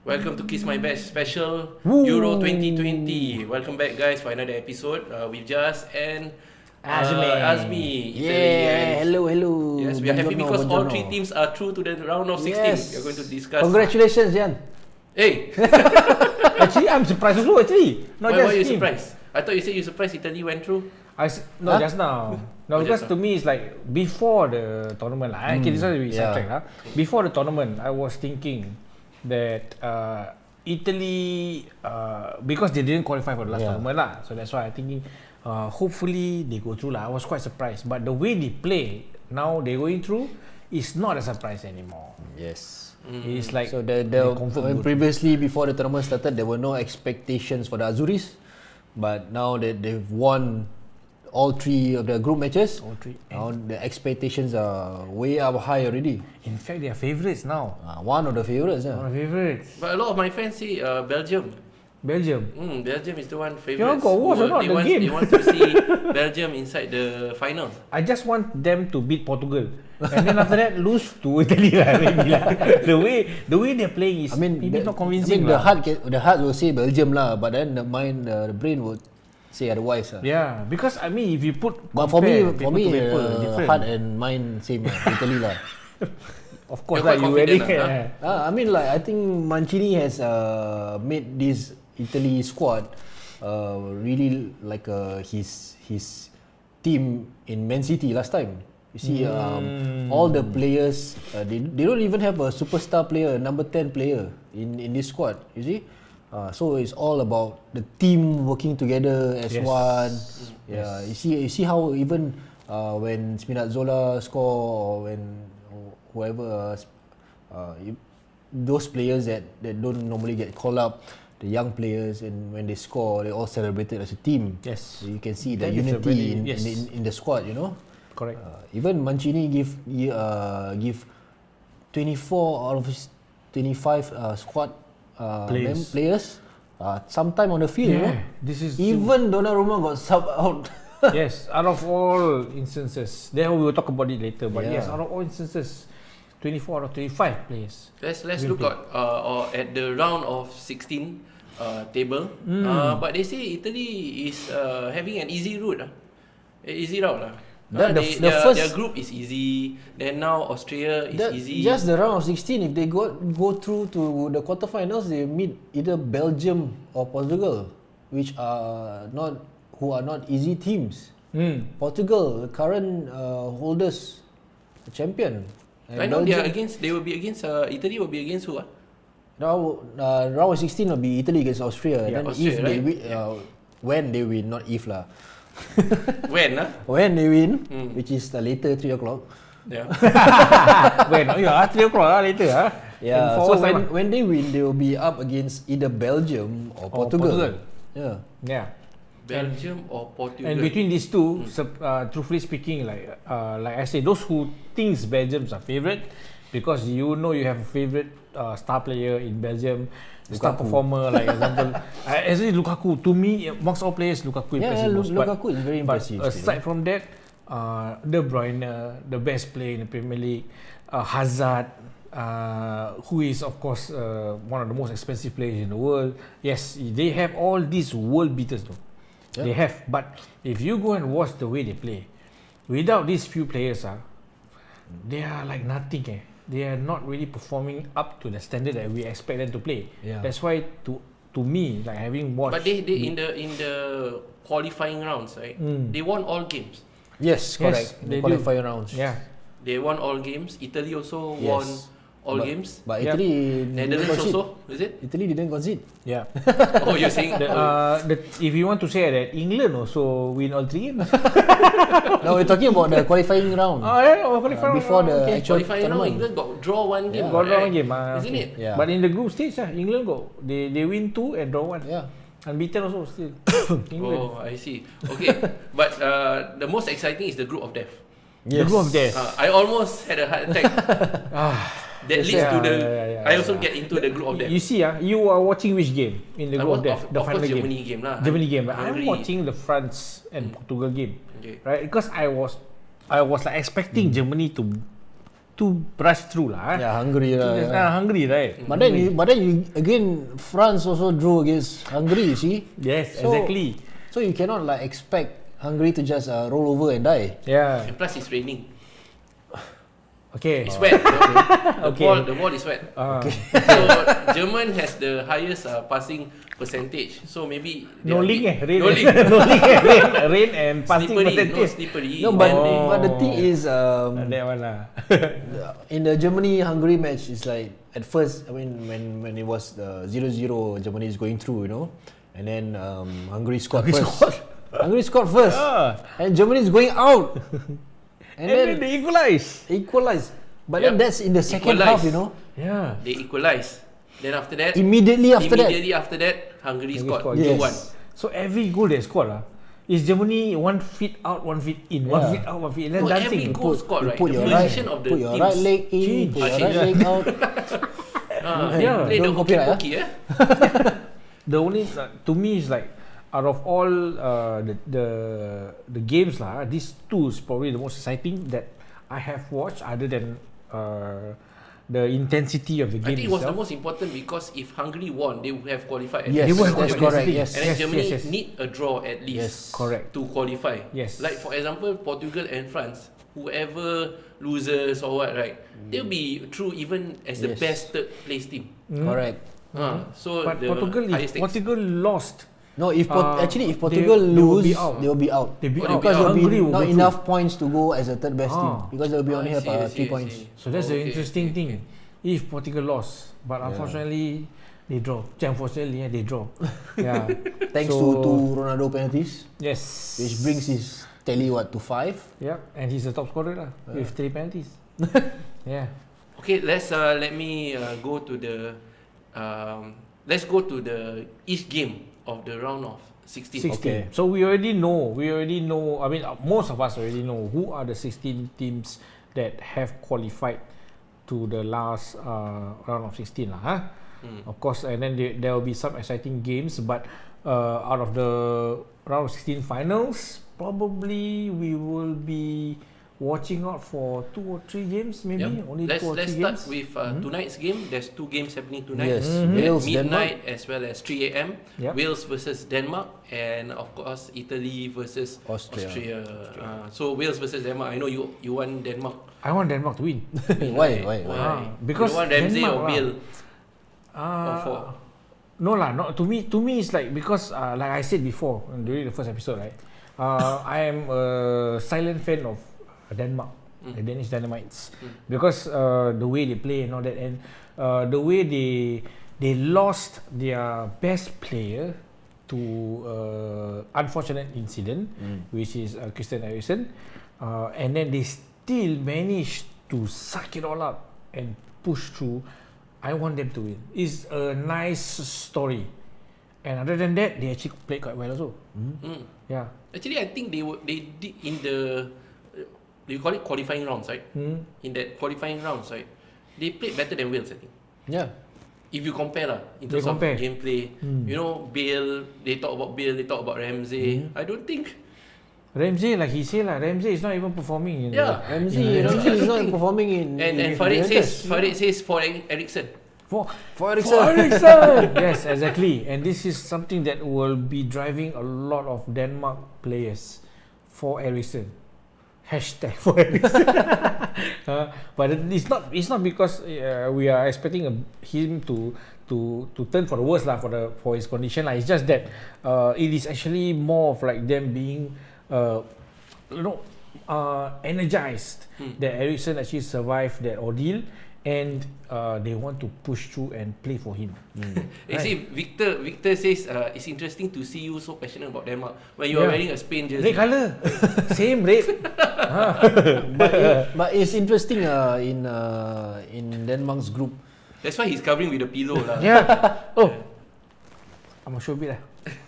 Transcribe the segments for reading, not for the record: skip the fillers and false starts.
Welcome to Kiss My Best special Woo. Euro 2020. Welcome back, guys, for another episode with Jas and Azmi. Yeah, hello. Yes, we are happy because all three teams are through to the round of 16. Yes. We are going to discuss. Congratulations, Jan. Hey, Actually, I'm surprised also. Not why just are you him. surprised? I thought you said you surprised Italy went through. Just now. No, Oh, because just to me it's like before the tournament. Okay, this is sidetrack. Before the tournament, I was thinking that Italy, because they didn't qualify for the last tournament lah, so that's why I thinking hopefully they go through lah. I was quite surprised, but the way they play now, they going through is not a surprise anymore. Yes. It's like So they the confirm good. previously before the tournament started, there were no expectations for the Azuris, but now that they've won all three of the group matches, now the expectations are way up high already. In fact, they are favourites now. One of the favourites. One of the favourites. But a lot of my fans say Belgium. Belgium. Belgium is the one You favourite. got watch or not the game? They want to see Belgium inside the final. I just want them to beat Portugal, and then after that lose to Italy lah. Maybe lah. The way they're playing is maybe not convincing the lah. heart will say Belgium lah, but then the mind, the brain would say otherwise. Yeah, because I mean, if you put But for me, paper to paper, different. heart and mind same lah, Italy lah. Of course You're lah, quite you confident already. I mean, like, I think Mancini has made this Italy squad really like his team in Man City last time. You see, all the players they don't even have a superstar player, number 10 player in this squad. You see, so it's all about the team working together as one. Yeah, you see how even when Spinazzola score or when whoever those players that don't normally get called up, the young players, and when they score, they all celebrated as a team. Yes. So you can see the That is a unity very- in the squad. You know. Correct. Even Mancini give 24 out of his 25 squad players some time on the field. You know? This is Even Donnarumma got sub out. yes. Out of all instances, then we will talk about it later. But Yeah. yes, out of all instances, 24 out of 25 players. Let's look at the round of 16 table. But they say Italy is having an easy route. Easy route lah. Their group is easy. Then now Austria is easy. Just the round of 16. If they go through to the quarterfinals, they meet either Belgium or Portugal, who are not easy teams. Portugal, the current holders, the champion. I know they will be against Italy will be against who? Round of 16 will be Italy against Austria. Yeah, Then Austria, if they right? when they win, not if lah. When? When they win, which is later 3 o'clock. Yeah. When? 3 o'clock lah later. Yeah. So when they win, they will be up against either Belgium or Portugal. Yeah. Yeah. Belgium or Portugal. And between these two, truthfully speaking, like I say, those who thinks Belgium's a favourite, because you know you have a favourite star player in Belgium, star performer, like example, actually Lukaku. To me, amongst all players, Lukaku impressive. Lukaku is very impressive. But aside from that, De Bruyne, the best player in the Premier League, Hazard, who is of course one of the most expensive players in the world. Yes, they have all these world beaters though. Yeah. They have, but if you go and watch the way they play, without these few players, they are like nothing. They are not really performing up to the standard that we expect them to play. Yeah. That's why to me, like having watched. But they in the qualifying rounds, right? They won all games. Yes, correct. they The qualifying rounds. Yeah. They won all games. Italy also won all games. But Italy didn't Netherlands concede. also, is it? Italy didn't concede. Yeah. Oh, you're saying If you want to say that England also win all 3 games. No, we're talking about the qualifying round. Before the actual qualifying round, tournament. England got draw one game. Got draw right? one game, Isn't it? Yeah. But in the group stage, England they win 2 and draw 1. Yeah. Unbeaten also still. England. Oh, I see. Okay, but the most exciting is the group of death. The group of death. I almost had a heart attack. That leads to the. I also get into the group of death. You see, you are watching which game in the group of death? The Of final course, game. Germany game lah. Germany game. I'm Hungary. watching the France and Portugal game, Okay. right? Because I was like expecting Germany to to brush through lah. Yeah, Hungary Hungary, right? But then you again, France also drew against Hungary. You see? Yes, So- exactly. So you cannot like expect Hungary to just roll over and die. Yeah. And plus it's raining. Okay. It's wet. Okay. The ball is wet. Okay. So German has the highest passing percentage. So maybe they No are link bit- rain. No link. No link rain and passing Slippery, no percentage. slippery. No, but They- but the thing is, That one lah. in the Germany-Hungary match, it's like at first, I mean, when it was the 0-0, Germany is going through, you know, and then Hungary scored first. Hungary scored first, and Germany is going out, And then they equalize. equalize. But Yep. then that's in the second half, you know. Yeah. They equalize. Then after that, Immediately after Hungary Hungary scored scored, 2-1. yes. So every goal they scored is Germany 1 feet out, 1 feet in, 1 Yeah. feet out, 1 feet in. Then No, dancing. every goal scored, right? put The your right, position of the put your teams. right leg in, Change. put your Change. right leg out. Yeah. Play the Don't copy, hokey-pokey, The only to me is like out of all the games lah, these two is probably the most exciting that I have watched, other than the intensity of the I game think it was the itself. most important because if Hungary won, they would have qualified. at Yes, least. They would have that's qualified. correct. Yes. And then Germany yes. need a draw at least Yes. Correct. to qualify. Yes. Like for example, Portugal and France, whoever loses or what, right, they'll be through even as the Yes. best third place team. Correct. So But the Portugal, if highest stakes. Portugal lost, No, if they Portugal will lose, be out. they will be out. They'll be out. Because there will Hungary be will not go through. enough points to go as a third best team. Because they will be only I have see, 3 I points. see. So that's the Okay, interesting okay, thing. okay. If Portugal lost, but unfortunately they draw. Unfortunately, they draw. Yeah. Thanks So- to Ronaldo penalties, Yes. which brings his tally to 5. Yeah, and he's the top scorer lah, with 3 penalties. Yeah. Okay, let me go to the let's go to the each game of the round of 16. 16. Okay. So we already know. I mean, most of us already know who are the 16 teams that have qualified to the last round of 16 lah. Huh? Of course, and then there will be some exciting games, but out of the round of 16 finals, probably we will be watching out for 2 or 3 games, maybe only 2 or 3 Let's games. start with tonight's game. There's 2 games happening tonight. Yes, At Wales, midnight as well as 3 a.m. Yep. Wales versus Denmark, and of course Italy versus Austria. So Wales versus Denmark. I know you want Denmark. I want Denmark to win. Why? Because you want Ramsey Denmark or Bale? Uh, no lah, not to me. To me, it's like because like I said before during the first episode, right? I am a silent fan of Denmark, the Danish Dynamites, because the way they play and all that, and the way they lost their best player to unfortunate incident, which is Christian Eriksen, and then they still managed to suck it all up and push through. I want them to win. It's a nice story, and other than that, they actually played quite well also. Yeah. Actually, I think they did in the you call it qualifying rounds, right? In that qualifying rounds, right? They played better than Wales, I think. Yeah. If you compare lah, in They terms of compare. gameplay, you know, Bale, they talk about Bale, they talk about Ramsey. I don't think. Ramsey, like he said, Ramsey is not even performing. Yeah. Ramsey is not performing in. And Farid says for Eriksen. For Eriksen. Eriksen. Yes, exactly. And this is something that will be driving a lot of Denmark players for Eriksen. Hashtag for Eriksen. But it's not because we are expecting him to turn for the worse lah, for his condition lah. It's just that it is actually more of like them being energized that Eriksen actually survived that ordeal, and they want to push through and play for him. You see, Victor says it's interesting to see you so passionate about Denmark when you are wearing a Spain jersey. Red colour. Same red. But it's interesting in Denmark's group. That's why he's covering with a pillow lah. Yeah. Oh, I'm gonna show a bit lah.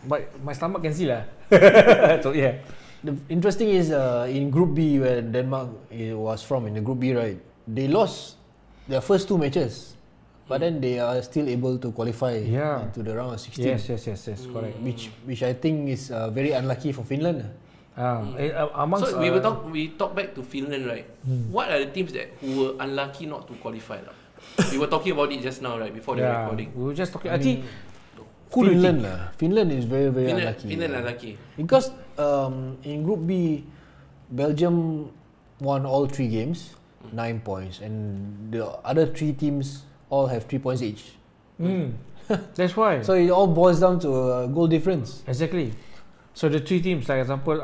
But my stomach can see lah. So yeah. The interesting is in Group B, where Denmark was from, in the Group B, right? They lost their first 2 matches, but then they are still able to qualify to the round of 16. Yes, correct. Which I think is very unlucky for Finland. Amongst So we talk back to Finland, right? What are the teams that who were unlucky not to qualify? We were talking about it just now, right? Before the recording. we were just talking. I think who do you Finland think? lah. Finland is very unlucky. Finland unlucky. Because in Group B, Belgium won all 3 games, 9 points, and the other 3 teams all have 3 points each. That's why. So it all boils down to a goal difference. Exactly. So the 3 teams, like example,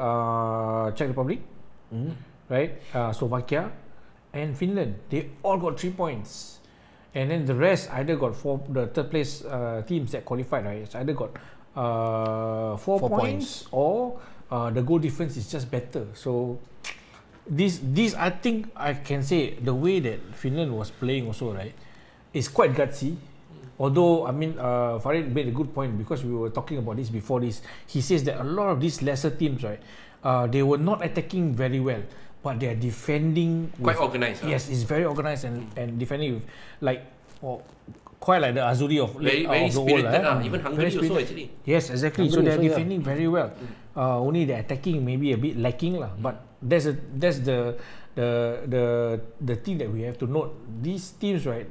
Czech Republic, right, Slovakia, and Finland, they all got 3 points, and then the rest either got 4. The third place teams that qualified, right, it's either got 4 points or the goal difference is just better. So this I think I can say the way that Finland was playing also, right, is quite gutsy. Although, I mean, Farid made a good point because we were talking about this before this. He says that a lot of these lesser teams, right, they were not attacking very well, but they are defending Quite organised. Yes, it's very organised and defending with like quite like the Azuri of Very of the spirited. world. Even Hungary also actually. Yes, exactly. So Hungary they are also, defending very well. Only the attacking maybe a bit lacking lah. But that's the thing that we have to note. These teams, right,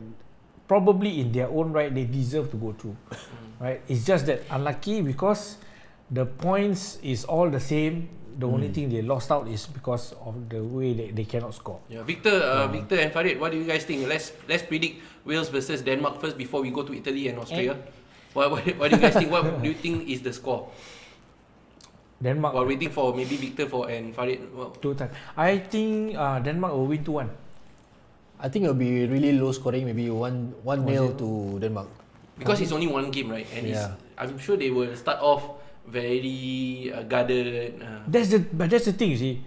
probably in their own right, they deserve to go through. Right? It's just that unlucky because the points is all the same. The only thing they lost out is because of the way they cannot score. Yeah, Victor and Farid, what do you guys think? Let's predict Wales versus Denmark first before we go to Italy and Austria. What do you guys think? What do you think is the score? Denmark. While waiting for maybe Victor and Farid. 2-1. I think Denmark will win 2-1. I think it'll be really low scoring, maybe 1-0 to Denmark. Because it's only one game, right? And I'm sure they will start off very guarded. That's the thing, you see.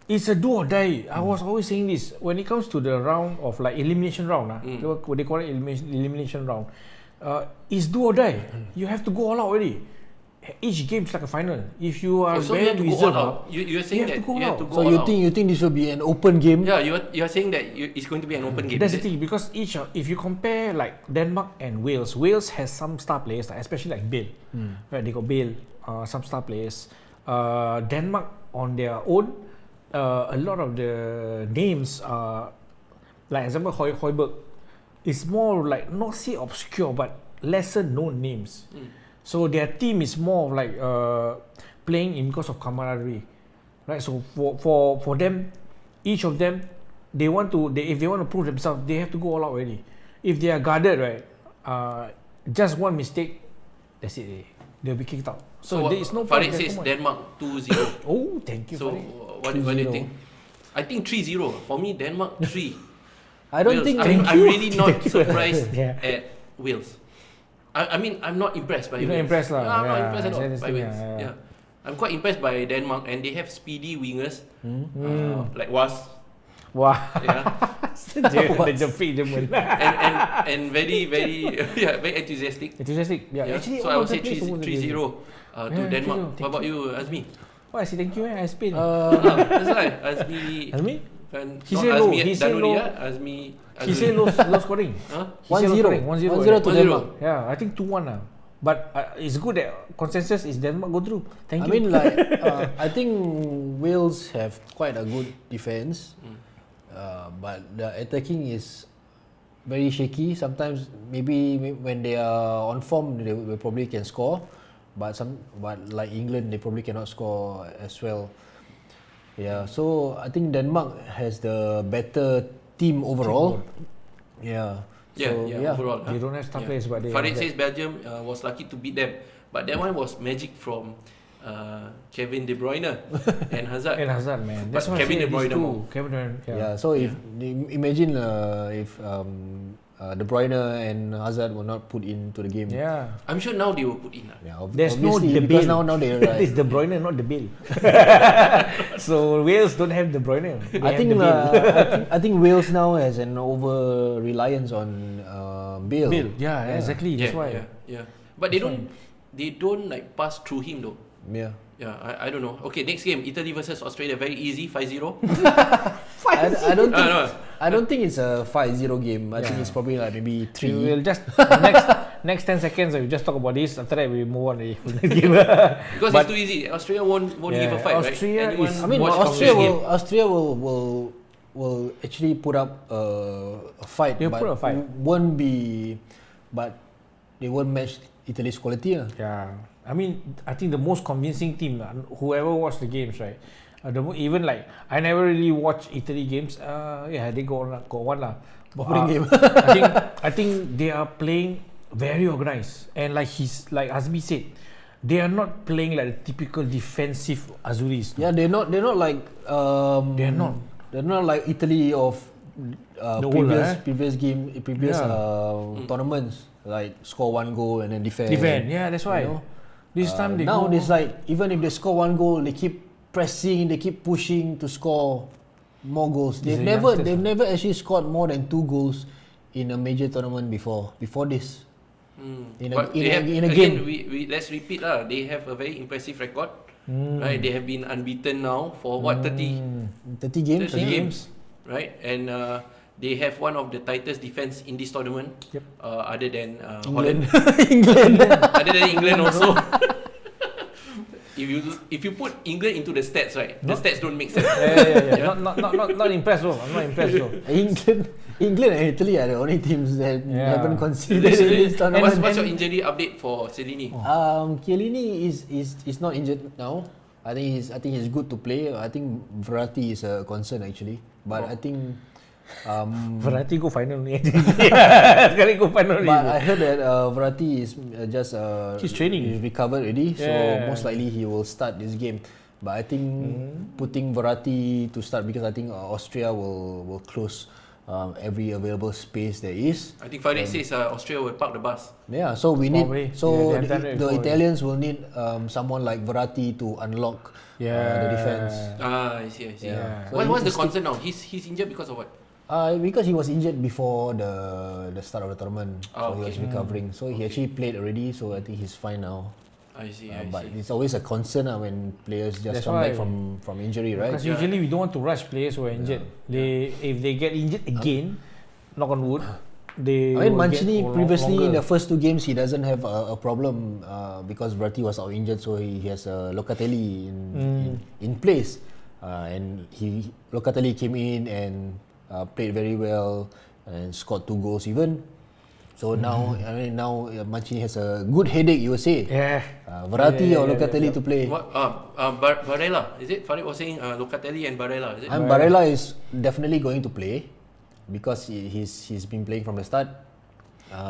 It's a do or die. I was always saying this. When it comes to the round of like elimination round, they call it elimination round. It's do or die. You have to go all out already. Each game is like a final. If you are so very you have to go reserved, all out. You're saying that you have to go So all out. you think this will be an open game? Yeah, you're saying that it's going to be an open game. that's the is it? thing, because if you compare like Denmark and Wales has some star players, like, especially like Bale. Right, they got Bale, some star players. Denmark on their own, a lot of the names are, like example Højbjerg, is more like, not say obscure, but lesser known names. So their team is more of like playing in because of camaraderie, right? So for them, each of them, if they want to prove themselves, they have to go all out already. If they are guarded, right, just one mistake, that's it. They'll be kicked out. So there is no point. Farid says Denmark 2-0. Oh, thank you. So Farid. what do you think? I think 3-0. For me, Denmark 3. I don't Wales. think. I'm really not surprised Yeah. at Wales. I mean, I'm not impressed by You're Wales. not impressed lah. I'm not Yeah, impressed at all that's by the Wales. thing, Yeah. I'm quite impressed by Denmark, and they have speedy wingers like Was. Wah. Yeah. The jepit German. and very very enthusiastic. Enthusiastic. Yeah. Yeah. Actually, So I all would say the players supposed to be 3-0 to Yeah, Denmark. 3-0. What about you, Azmi? Oh, I say thank you. I Spain. That's right. Azmi. Azmi? He Not say low. Azmi He say Danuri, low. yeah? Azmi. He say low scoring. Huh? He say low 1-0. scoring, 1-0. 1-0 to 1-0. Denmark. Yeah, I think 2-1 lah. But it's good that consensus is Denmark go through. Thank I you. mean, like, I think Wales have quite a good defense, but the attacking is very shaky. Sometimes, maybe when they are on form, they probably can score, but like England, they probably cannot score as well. Yeah, so I think Denmark has the better team overall. Yeah. So, Overall. They don't have star players, but they Farid have says Belgium was lucky to beat them, but that one was magic from Kevin De Bruyne and Hazard. and Hazard, man. But That's why I Kevin say De Bruyne these two. more. Kevin De Bruyne. Yeah. So imagine if De Bruyne and Hazard were not put into the game. Yeah. I'm sure now they will put in. Yeah, There's no obviously, debate. because now they're It's De Bruyne, not the Bale. So Wales don't have De Bruyne. They I have think the Bale. I think Wales now has an over reliance on Bale. Bale. Yeah, exactly. That's why. Yeah. But they don't like pass through him though. Yeah. Yeah, I don't know. Okay, next game, Italy versus Australia, very easy, 5-0. I don't think it's a 5-0 game. I think it's probably like maybe 3. We will just next 10 seconds we just talk about this. After that we move on to the game. Because it's too easy. Australia won't give a fight, Austria right? is- I mean, watch Austria will actually put up a fight, They'll but put up a fight. they won't match Italy's quality. Yeah, I mean, I think the most convincing team, whoever watched the games, right? Even like I never really watch Italy games. Yeah, they got one lah. Opening game. I think they are playing very organized, and like Azmi said, they are not playing like the typical defensive Azuris. Yeah, they're not like they're not like Italy of previous tournaments, like score one goal and then defend. Yeah, that's why. You know? This time they now go, it's like even if they score one goal, they keep pressing, they keep pushing to score more goals. They've never actually scored more than 2 goals in a major tournament before this. In a game. Let's repeat lah. They have a very impressive record. Right, they have been unbeaten now for 30 games, right? And they have one of the tightest defense in this tournament. Yep. Other than England. Holland. Other than England also. If you put England into the stats, right, the stats don't make sense. Yeah. Not impressed though. I'm not impressed though. England and Italy are the only teams that haven't conceded in this tournament. What's your injury update for Chiellini? Chiellini is not injured now. I think he's good to play. I think Verratti is a concern actually, but I think Verratti go final ni. Sekali go final ni. But I heard that Verratti is just he's training. He's recovered already, so most likely he will start this game. But I think putting Verratti to start, because I think Austria will close every available space there is. I think Farid says Austria will park the bus. Yeah, so we need the Italians will need someone like Verratti to unlock the defense. I see. Yeah. What's the concern now? He's injured because of what? Because he was injured before the start of the tournament, so he was recovering. So he actually played already, so I think he's fine now. I see. But it's always a concern when players just come back from injury, right? Because usually we don't want to rush players who are injured. If they get injured again, knock on wood, they. I mean, Mancini previously in the first 2 games he doesn't have a problem because Verratti was out injured, so he has Locatelli in place, and Locatelli came in and played very well and scored 2 goals even. So now Mancini has a good headache, you would say. Yeah. Verratti or Locatelli to play. What? Barella, is it? Farid was saying Locatelli and Barella, is it? And Barella is definitely going to play because he's been playing from the start.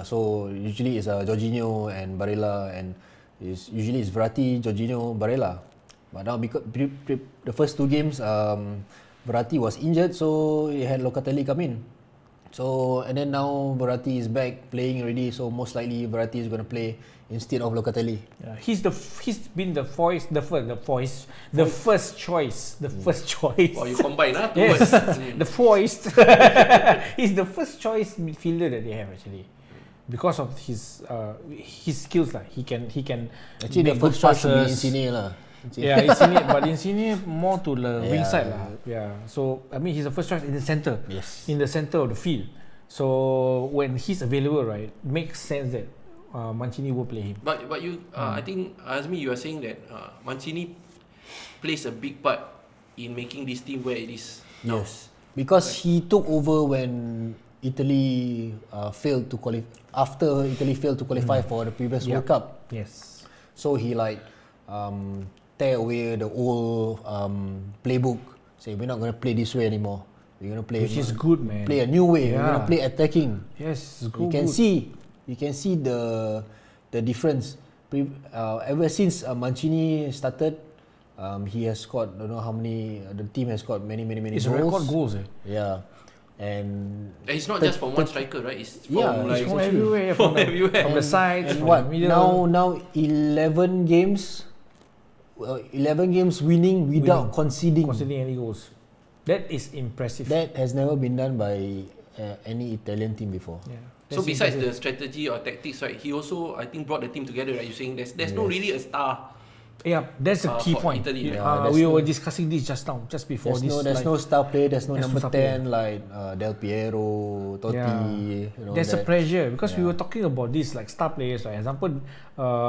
So usually it's Jorginho and Barella, and usually it's Verratti, Jorginho, Barella. But now because the first 2 games, Verratti was injured, so he had Locatelli come in. So and then now Verratti is back playing already, so most likely Verratti is going to play instead of Locatelli. Yeah, he's been the first choice. Oh, you combine two yes, words. the foist. He's the first choice midfielder that they have actually, because of his skills lah. He can Actually, the make good first choice should be passes. Insigne lah. Yeah, Insigne, but Insigne more to the wing side lah. Yeah, so I mean he's the first choice in the center. Yes. In the center of the field. So when he's available, right, makes sense that Mancini will play him. But you, I think Azmi, you are saying that Mancini plays a big part in making this team where it is now. Yes, because he took over when Italy failed to qualify. After Italy failed to qualify for the previous World Cup. Yes. So he tear away the old playbook. Say we're not going to play this way anymore. We're going to play, which is good, man. Play a new way. We're going to play attacking. Yes, it's good. You can see the difference. Ever since Mancini started, he has scored. I don't know how many. The team has scored many goals. It's record goals. Yeah, and it's not just from one striker, right? It's from from everywhere. From the sides. And from the middle. Now 11 games. 11 games winning without conceding any goals. That is impressive. That has never been done by any Italian team before. Yeah. So besides the strategy or tactics, right, he also I think brought the team together. Right, you're saying there's no really a star Yeah, that's a key for point. Italy, right? Yeah, We there's were discussing this just now, just before There's this. no star player. There's no there's no number star player. 10 like Del Piero, Totti. You know, There's a that- pressure because we yeah. were talking about this like star players. For example,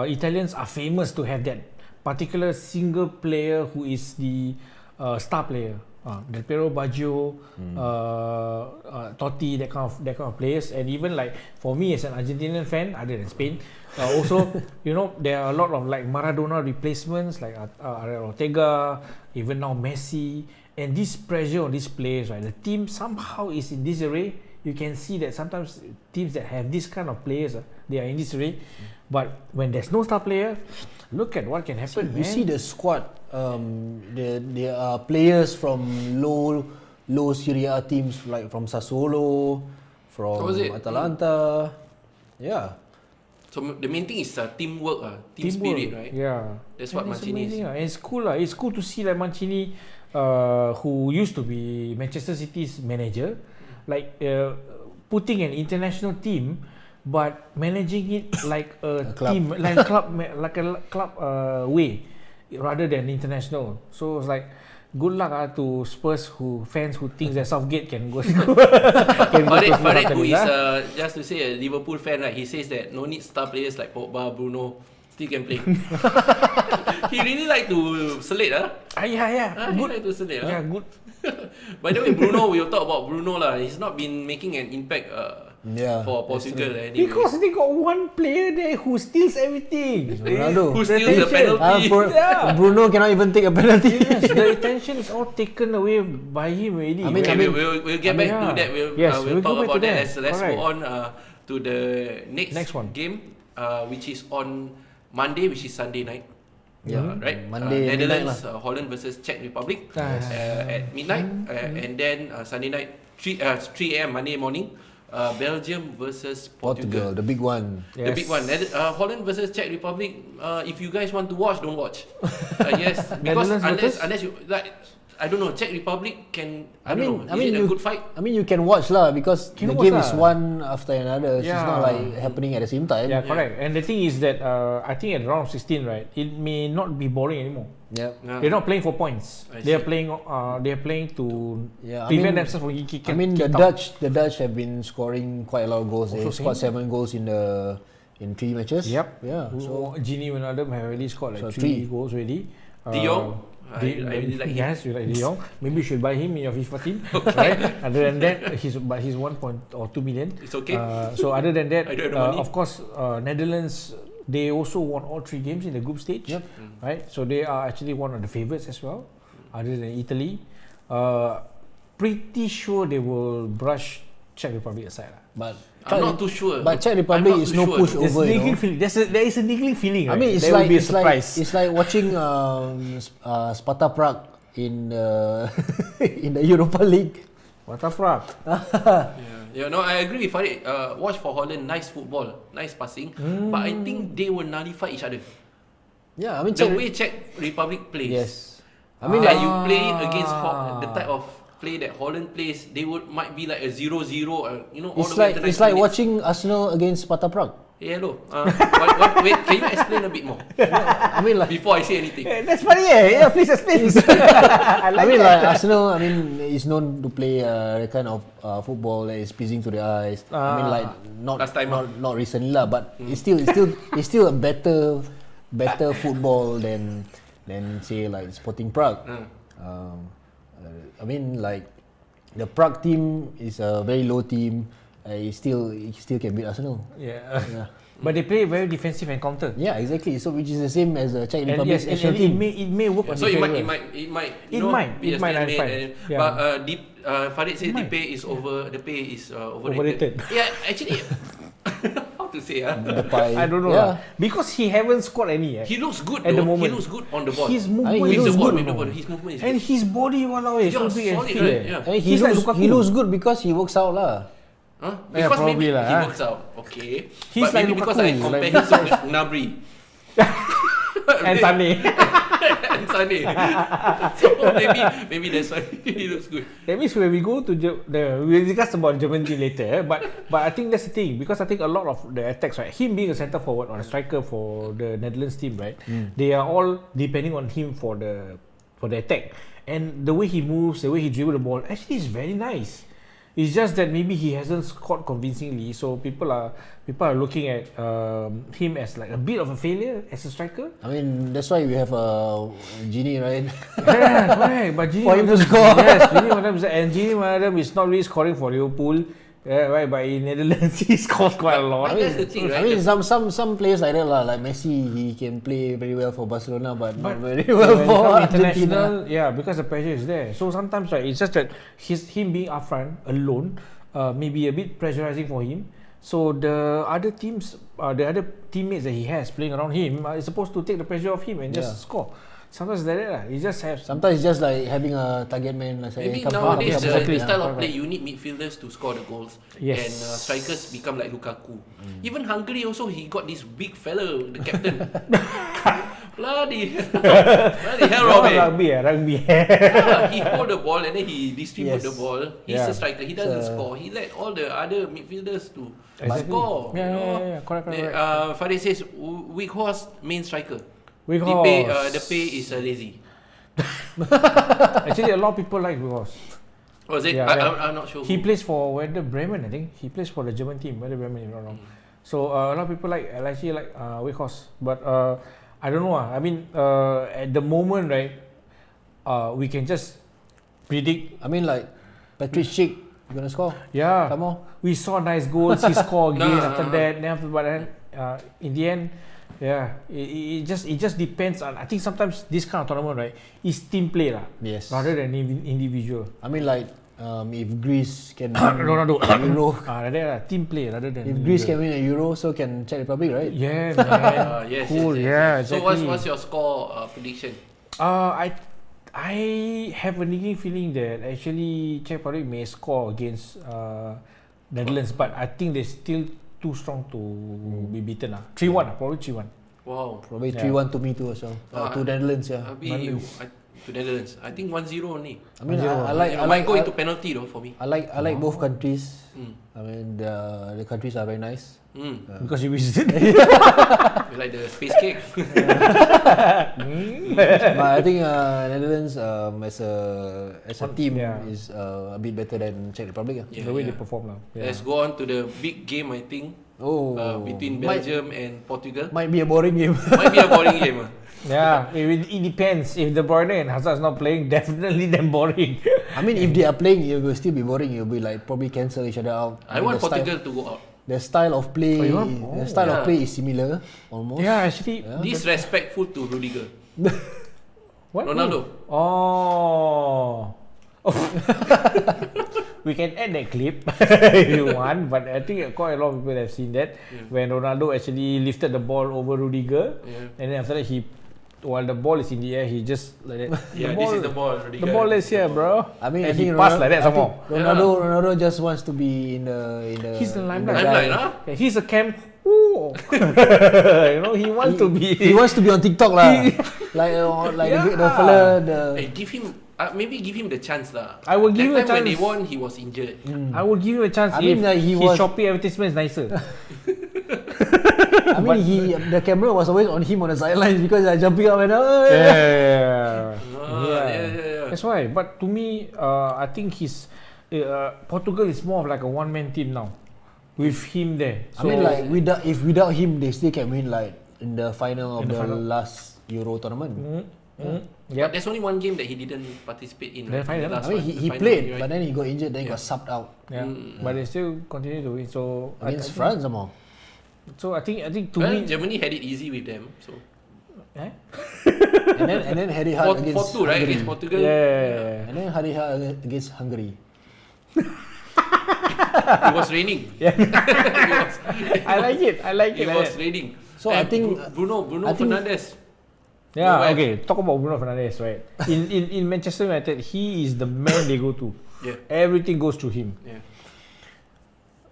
Italians are famous to have that particular single player who is the star player. Del Piero, Baggio, Totti, that kind of players, and even like for me as an Argentinian fan, other than Spain, also you know there are a lot of like Maradona replacements like Ariel Ortega, even now Messi, and this pressure on these players, right? The team somehow is in disarray. You can see that sometimes teams that have this kind of players, they are in disarray. But when there's no star player, look at what can happen. You see the squad. There are players from low Serie A teams like from Sassuolo, from was it? Atalanta. Yeah. So the main thing is teamwork, team spirit, right? Yeah, That's what and it's Mancini is. amazing, and it's cool. It's cool to see like Mancini, who used to be Manchester City's manager, like putting an international team, but managing it like a club. team, like a club, like a club way, rather than international. So it's like good luck to Spurs fans who thinks that Southgate can go. Farid, who is just to say a Liverpool fan, right? He says that no need star players like Pogba, Bruno still can play. He really like to select, Yeah, He good. like to select, Yeah, good. By the way, Bruno, we'll talk about Bruno lah. He's not been making an impact Yeah, for that's Portugal true. anyway. Because they got one player there who steals everything. Ronaldo. Who steals the Retention. penalty? Yeah. Bruno cannot even take a penalty. Yes, the attention is all taken away by him already. I mean, Okay, we'll get back to that. We'll we'll talk go back about to that. that. Let's Correct. go on to the next one. game, which is on Monday, which is Sunday night. Yeah, Right. Monday Netherlands, midnight Holland versus Czech Republic Ah. at midnight, and then Sunday night 3 a.m. Monday morning, Belgium versus Portugal, the big one. The big one. Holland versus Czech Republic. If you guys want to watch, don't watch. Yes, because Netherlands unless you like, I don't know. Czech Republic can. I don't know. mean, Is it a good fight? I mean, you can watch lah because Can the watch game is lah. one after another. So it's not Yeah. like happening at the same time. Yeah, correct. And the thing is that I think at round 16, right, it may not be boring anymore. Yeah. Yeah. They're not playing for points. I They are see. playing. They are playing to Yeah, prevent themselves from kicking. I mean, the Dutch have been scoring quite a lot of goals. They Also scored same. 7 goals in 3 matches. Yep. Yeah. So Gini Wijnaldum have already scored like So 3 goals already. De Jong? I really like him. Yes, you like De Jong. Maybe you should buy him in your FIFA team, right? Other than that, he's 1 or 2 million. It's okay. So other than that, I don't have the money. of course, Netherlands, they also won all 3 games in the group stage. Yep. Right. So they are actually one of the favourites as well, other than Italy. Pretty sure they will brush Czech Republic aside lah. but I'm not too sure. But Czech I'm Republic not is too no sure push though. over. You know? Feeling. There is a niggling feeling. I mean, right? it's There like will be a surprise. it's like watching Sparta Prague in in the Europa League. What a fraud. No, I agree with Farid. Watch for Holland, nice football, nice passing, but I think they will nullify each other. Yeah, I mean, The way Czech Republic plays. yes. I I mean, mean, like you play against the type of play that Holland plays, they might be like a 0-0, all it's the way like to the it's like 90 minutes. watching Arsenal against Sparta Prague. Yeah, hello. Wait, can you explain a bit more I mean, like. before I say anything? That's funny, Yeah, please explain. I mean, like Arsenal. I mean, is known to play the kind of football that is pleasing to the eyes. I mean, like not Last time, not recently lah, but it's still a better football than say like Sporting Prague. I mean, like the Prague team is a very low team. It still can beat Arsenal. Yeah. Yeah. But they play very defensive and counter. Yeah, exactly. So which is the same as the Czech And Republic yes, national and team. it may work on So the it very might well. be a stalemate. Yeah. But Farid said the It might. pay is overrated. Overrated. Yeah, actually, how to say? I don't know Yeah. because he haven't scored any. He looks good At the though. He moment. looks good on the ball. His movement he with is the looks ball, good, with the no? ball. His movement is And good. his body, walao, is Yeah, so big and solid, fit. right? Yeah. I mean, He's like Lukaku. he looks good because he works out lah. Huh? Yeah, Because maybe probably lah, he huh? works out. Okay. He's But like maybe because Lukaku, I compare like- him to Gnabry. And Sunday. Wan Sane. So maybe that's why he looks good. That means when we go to we'll discuss about German team later. But I think that's the thing, because I think a lot of the attacks, right? Him being a centre forward or a striker for the Netherlands team, right? They are all depending on him for the attack, and the way he moves, the way he dribbles the ball, actually is very nice. It's just that maybe he hasn't scored convincingly, so people are looking at him as like a bit of a failure as a striker. I mean, that's why we have Gini, right? Yeah, correct. But Gini For him to score. Yes, Gini Wijnaldum is not really scoring for Liverpool. Yeah, right. But in Netherlands, he scores quite a lot. That's the thing, right? I mean, some players like that lah, like Messi, he can play very well for Barcelona, but not very well when for it comes Argentina. international, yeah, because the pressure is there. So sometimes, right, it's just that him being up front alone, maybe a bit pressurizing for him. So the other teams, the other teammates that he has playing around him, is supposed to take the pressure off him and just score. Sometimes like that lah. He just has. Sometimes it's just like having a target man. Like Maybe come nowadays from- the style of play, you need midfielders to score the goals, Yes. and strikers become like Lukaku. Even Hungary also, he got this big fella, the captain. bloody hell, Robin. Rugby. Yeah, he hold the ball and then he distribute the ball. He's Yeah. a striker. He doesn't score. He let all the other midfielders to Exactly. score. Yeah, you know? yeah, correct. Farid says Weghorst main striker. Weghorst. The pay is lazy. Actually, a lot of people like Weghorst. Was it? Yeah, I'm not sure. He plays for Werder Bremen, I think. He plays for the German team, Werder Bremen, if I'm not wrong. So a lot of people actually like Weghorst, but I don't know. I mean, at the moment, right, we can just predict. I mean, like Patrick Schick, you gonna score? Yeah, Come on. we saw nice goals. He scored again No. after that. But then in the end, yeah, it just depends on. I think sometimes this kind of tournament, right, is team play lah, Yes. rather than individual. I mean, like if Greece can win Ronaldo. a Euro, Like that lah, team play rather than. if Greece can win a Euro, so can Czech Republic, right? Yeah, man. Yes, Cool. yes. Yeah, So exactly. what's your score prediction? I have a niggling feeling that actually Czech Republic may score against Netherlands, but I think they're still too strong to be beaten. 3-1, probably 3-1. Wow. Probably Yeah. 3-1 to me too as well. To Netherlands, yeah. To Netherlands. I think 1-0 only. I mean, 1-0. I like It might go into penalty though for me. I like both countries. Mm. I mean, the countries are very nice. Because you visited. You like the space cake. But I think Netherlands as a team Yeah. is a bit better than Czech Republic. Yeah, The way yeah. they perform now. Yeah. Let's go on to the big game, I think, between Belgium and Portugal. Might be a boring game. Might be a boring game. Yeah, it depends. If De Bruyne and Hazard is not playing, definitely then boring. I mean, if they are playing, it will still be boring. It will be like probably cancel each other out. I mean, want the style- Portugal to go out. The style of play, Oh, you want- the style yeah. of play is similar, almost. Yeah, actually. Disrespectful to Rudiger. What? Ronaldo. Oh. We can add that clip if you want, but I think quite a lot of people have seen that when Ronaldo actually lifted the ball over Rudiger, and then after that while the ball is in the air, he just like that. Yeah, this is the ball, Rudiger. The ball is here, bro. I mean, and I he think passed like that I some think more. Ronaldo just wants to be in the. He's the in limelight. Limelight, huh? Yeah, he's a cam. Ooh. You know, he wants to be. He wants to be on TikTok lah. like the fella Hey, give him, maybe give him the chance lah. I will give him a That time when they chance. won, he was injured. I would give him a chance I mean, if like, his he was- Shopee advertisement is nicer. I mean, the camera was always on him on the sidelines because they're jumping up and Yeah. Yeah. That's why. But to me, I think Portugal is more of like a one-man team now, with him there. I mean, like without him, they still can win like in the final of In the the final. last Euro tournament. But Yep. there's only one game that he didn't participate in. The right? final. last I mean, one, he the final, played, right? but then he got injured, then he Yeah. got subbed out Yeah. But they still continue to win. So against I think, France some more. So I think to Well, me, Germany had it easy with them. So eh? And then Harry Hart against 4-2, right? Hungary. Against Portugal. Yeah. And then Harry Hart against Hungary. It was raining. Yeah. It was, I like it. I like it. it was raining. So I And think- Bruno I think- Fernandes. Yeah. Right. Okay. Talk about Bruno Fernandes, right? In Manchester United, he is the man they go to. Yeah. Everything goes through him. Yeah.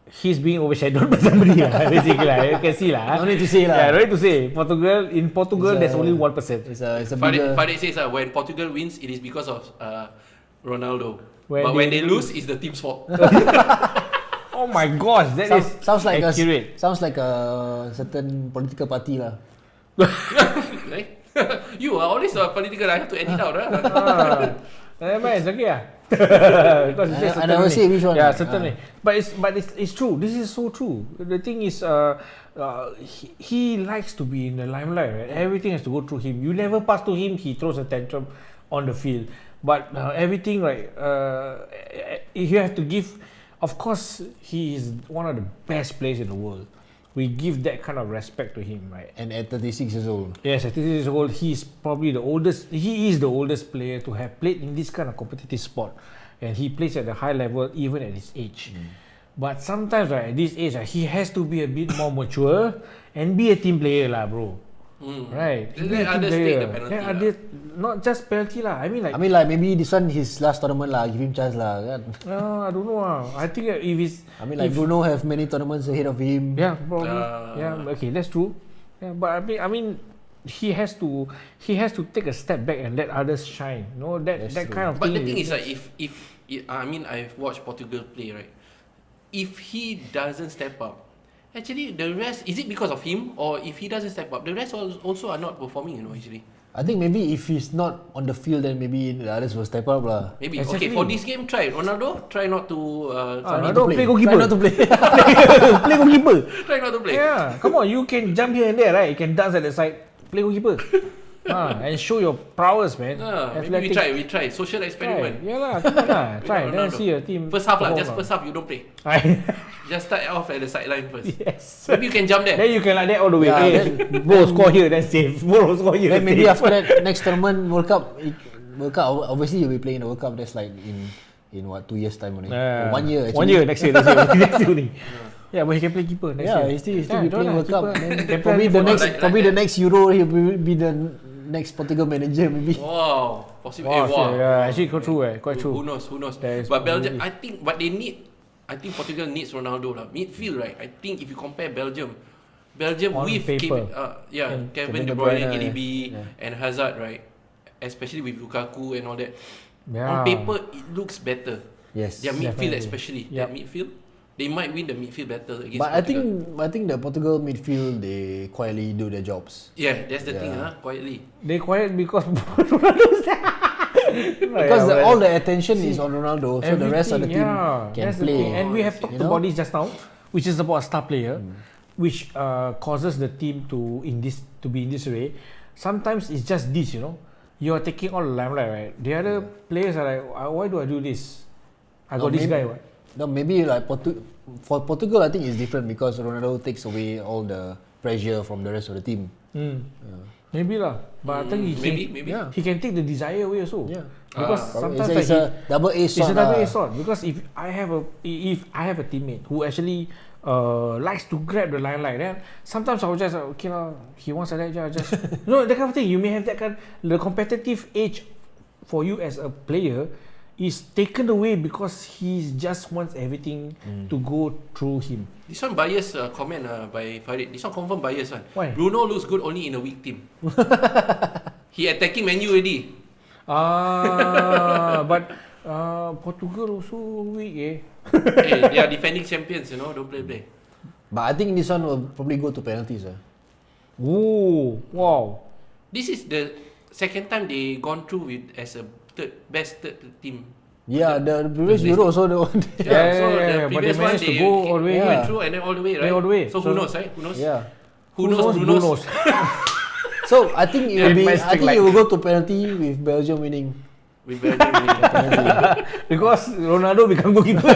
he's being overshadowed by somebody basically you can see No need to say lah. Yeah, no need to say. In Portugal, It's there's a- only 1%. It's a bigger. Farid says when Portugal wins, it is because of Ronaldo. When But when they they lose, it's the team's fault. Oh my gosh, that is Sounds like accurate. sounds like a certain political party lah. Right? You are always political. I have to edit out. Never mind, it's okay because it's just I never say which one. Yeah, certainly. But it's true. This is so true. The thing is, he likes to be in the limelight. Right? Everything has to go through him. You never pass to him, he throws a tantrum on the field. But everything, right? You have to give. Of course, he is one of the best players in the world. We give that kind of respect to him, right? And at 36 years old. Yes, at 36 years old, he is probably the oldest. He is the oldest player to have played in this kind of competitive sport, and he plays at a high level even at his age. But sometimes, right, at this age, he has to be a bit more mature and be a team player, lah, bro. Right? Let Be a team others take player. the penalty Let lah. others- not just penalty, lah. I mean, like, Maybe this one his last tournament lah. Give him chance lah. Kan? I don't know. I think if it's, Bruno have many tournaments ahead of him. yeah, probably, yeah, okay, that's true. Yeah, but I mean. He has to take a step back and let others shine. No, that kind of But thing. the thing is, like, if I mean, I've watched Portugal play, right? If he doesn't step up, actually the rest, is it because of him, or if he doesn't step up, the rest also are not performing, actually. I think maybe if he's not on the field, then maybe the others will step up lah. Maybe. Exactly. Okay, for this game, try Ronaldo, try not to Ronaldo play goalkeeper. Try not to play. Play goalkeeper. try not to play. Yeah, come on, you can jump here and there, right? You can dance at the side, play goalkeeper. And show your prowess, man. Maybe we try social experiment. Yeah lah, come on lah. Try, then Ronaldo. see a team. First half lah, perform just first half you don't play. Just start off at the sideline first. Yes. Maybe you can jump there. Then you can like that all the way. Yeah, Hey, bro, score here, then save. Bro, score here. Then maybe save. after that next tournament World Cup, obviously you'll be playing the World Cup. That's like in what 2 years time only. 1 year actually. 1 year next year. Next year only. Yeah, but he can play keeper next Yeah, year. he still be playing World Cup. Then Can probably play the football. next the next Euro he will be the next Portugal manager maybe. Wow, possible. Wow, yeah, actually quite true. Quite true. Who knows? There is But Belgium, probably- I think Portugal needs Ronaldo lah. Midfield, right? I think if you compare Belgium On with paper. Kevin Kevin De De Bruyne, Bruyne, KDB, yeah. and Hazard, right? Especially with Lukaku and all that. Yeah. On paper, it looks better. Yes. Their midfield, Definitely. especially Yep. that midfield, they might win the midfield battle against. But I Portugal. think the Portugal midfield they quietly do their jobs. Yeah, that's the thing, Yeah. quietly. They quiet because Ronaldo's there. Because all the attention is on Ronaldo, so the rest of the team yeah, can that's the play. thing. And we have talked You know? about this just now, which is about a star player, which causes the team to be in this way. Sometimes it's just this, you are taking all the limelight, right? The other players are like, why do I do this? I got this guy, what? No, maybe like for Portugal, I think it's different because Ronaldo takes away all the pressure from the rest of the team. Maybe lah, but I think Maybe. Yeah. he can take the desire away also. Yeah. Because sometimes it's a double-edged sword. it's a double-edged sword. Because if I have a teammate who actually likes to grab the limelight, then sometimes I will just okay lah, he wants like that, just that kind of thing. You may have that kind. The competitive edge for you as a player is taken away because he just wants everything to go through him. This one bias comment by Farid. This one confirm bias one. Why? Bruno looks good only in a weak team. He attacking Man U already. But Portugal also weak, Hey, they are defending champions, don't play. But I think this one will probably go to penalties. Oh, wow. This is the second time they gone through with as a best third team. Yeah, the previous Euro also the one. Yeah, the but they previous one managed to go all the way. went Yeah. through and then all the way, right? All the way. So who knows, right? Who knows? Yeah. Who knows? Who knows? So I think it will be. Domestic I think like- it will go to penalty with Belgium winning. With Belgium winning. Because Ronaldo become goalkeeper.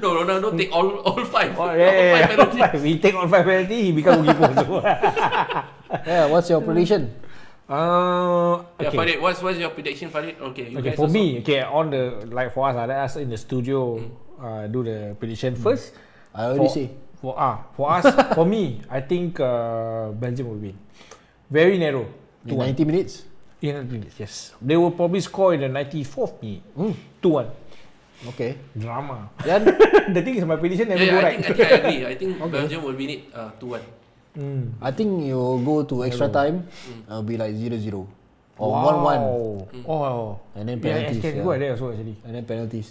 No, Ronaldo take all five. Oh, All yeah, five penalties. yeah. He take all 5 penalty, he become goalkeeper also. Yeah. What's your prediction? Yeah, Okay. Farid, what's your prediction, Farid? Okay, you Okay, guys for also. me, on the for us, let us in the studio do the prediction first. I already For- say. For us, for me, I think Belgium will win. Very narrow. In 2-1. 90 minutes. In 90 minutes, yes. They will probably score in the 94th minute. 2-1. Okay. Drama. Then The thing is my prediction never Yeah, go I right. think I agree. I think Belgium will win it 2-1. I think you go to extra time. It'll be like 0-0 or 1-1, Oh. and then Yeah, penalties. can go there also actually. And then penalties.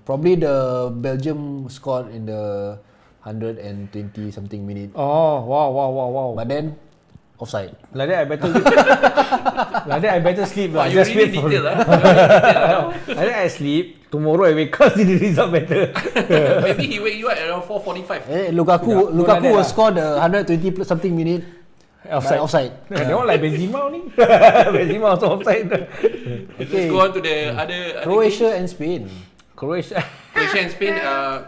Probably the Belgium scored in the 120 something minute, Oh, wow. but then offside. Like that I better like that I better sleep Wow, lah. you Just really wait for detail Like that I sleep. Tomorrow I wake up see the result better. Maybe he wake you up around 4:45. Lukaku Don't like that will lah. score the 120 plus something minute Offside. by offside. That one like Benzema ni. Benzema also offside. Let's go on to the other Croatia games. and Spain. Croatia. Croatia and Spain,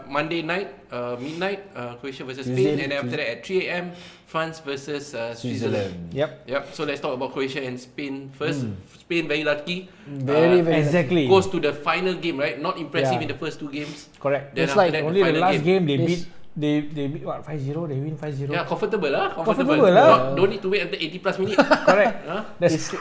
Monday night, midnight, Croatia versus Spain, and then after that at 3 a.m, France versus Switzerland. Yep. So let's talk about Croatia and Spain first. Spain very lucky. Very Exactly. Goes to the final game, right? Not impressive Yeah. in the first two games. Correct. Then It's after like that, Only the final last game they This- beat they beat what 5-0, they win 5-0. Yeah, comfortable lah. Comfortable lah. Don't need to wait until 80 plus minutes. Correct. Huh? That's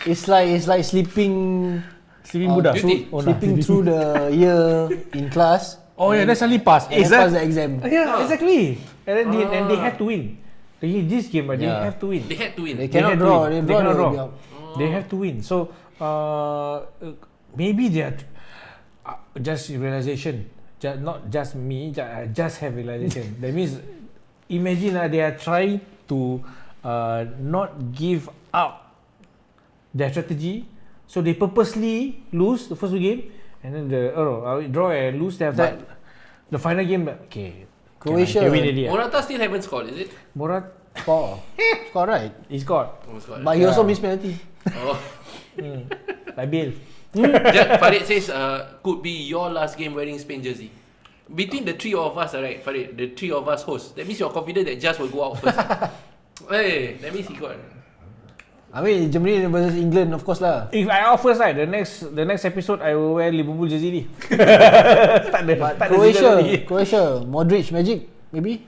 It's like sleeping sleeping Buddha. Beauty. sleeping through the year in class. Oh yeah, that's suddenly pass. And then pass the exam. Yeah, exactly. And then they had to win. This game, they Yeah. have to win. They had to win. They cannot had to draw. win. They They draw. cannot They draw. will be out. They have to win. So maybe they are just realization. Not just me. Just have realization. That means imagine they are trying to not give up their strategy. So they purposely lose the first two game, and then draw and lose. They have that. The final game, okay. Croatia. Can win already. Morata still haven't scored, is it? Morat, Score right. he scored. Oh, scored. But he also missed penalty. Oh. Like Bale. Farid says could be your last game wearing Spain jersey. Between the three of us, right, Farid, the three of us hosts, that means you're confident that Just will go out first. Hey, that means he got. I mean Germany versus England, of course lah. If I out first, the next episode I will wear Liverpool jersey ni. start the season early. Croatia, Modric, Magic, maybe.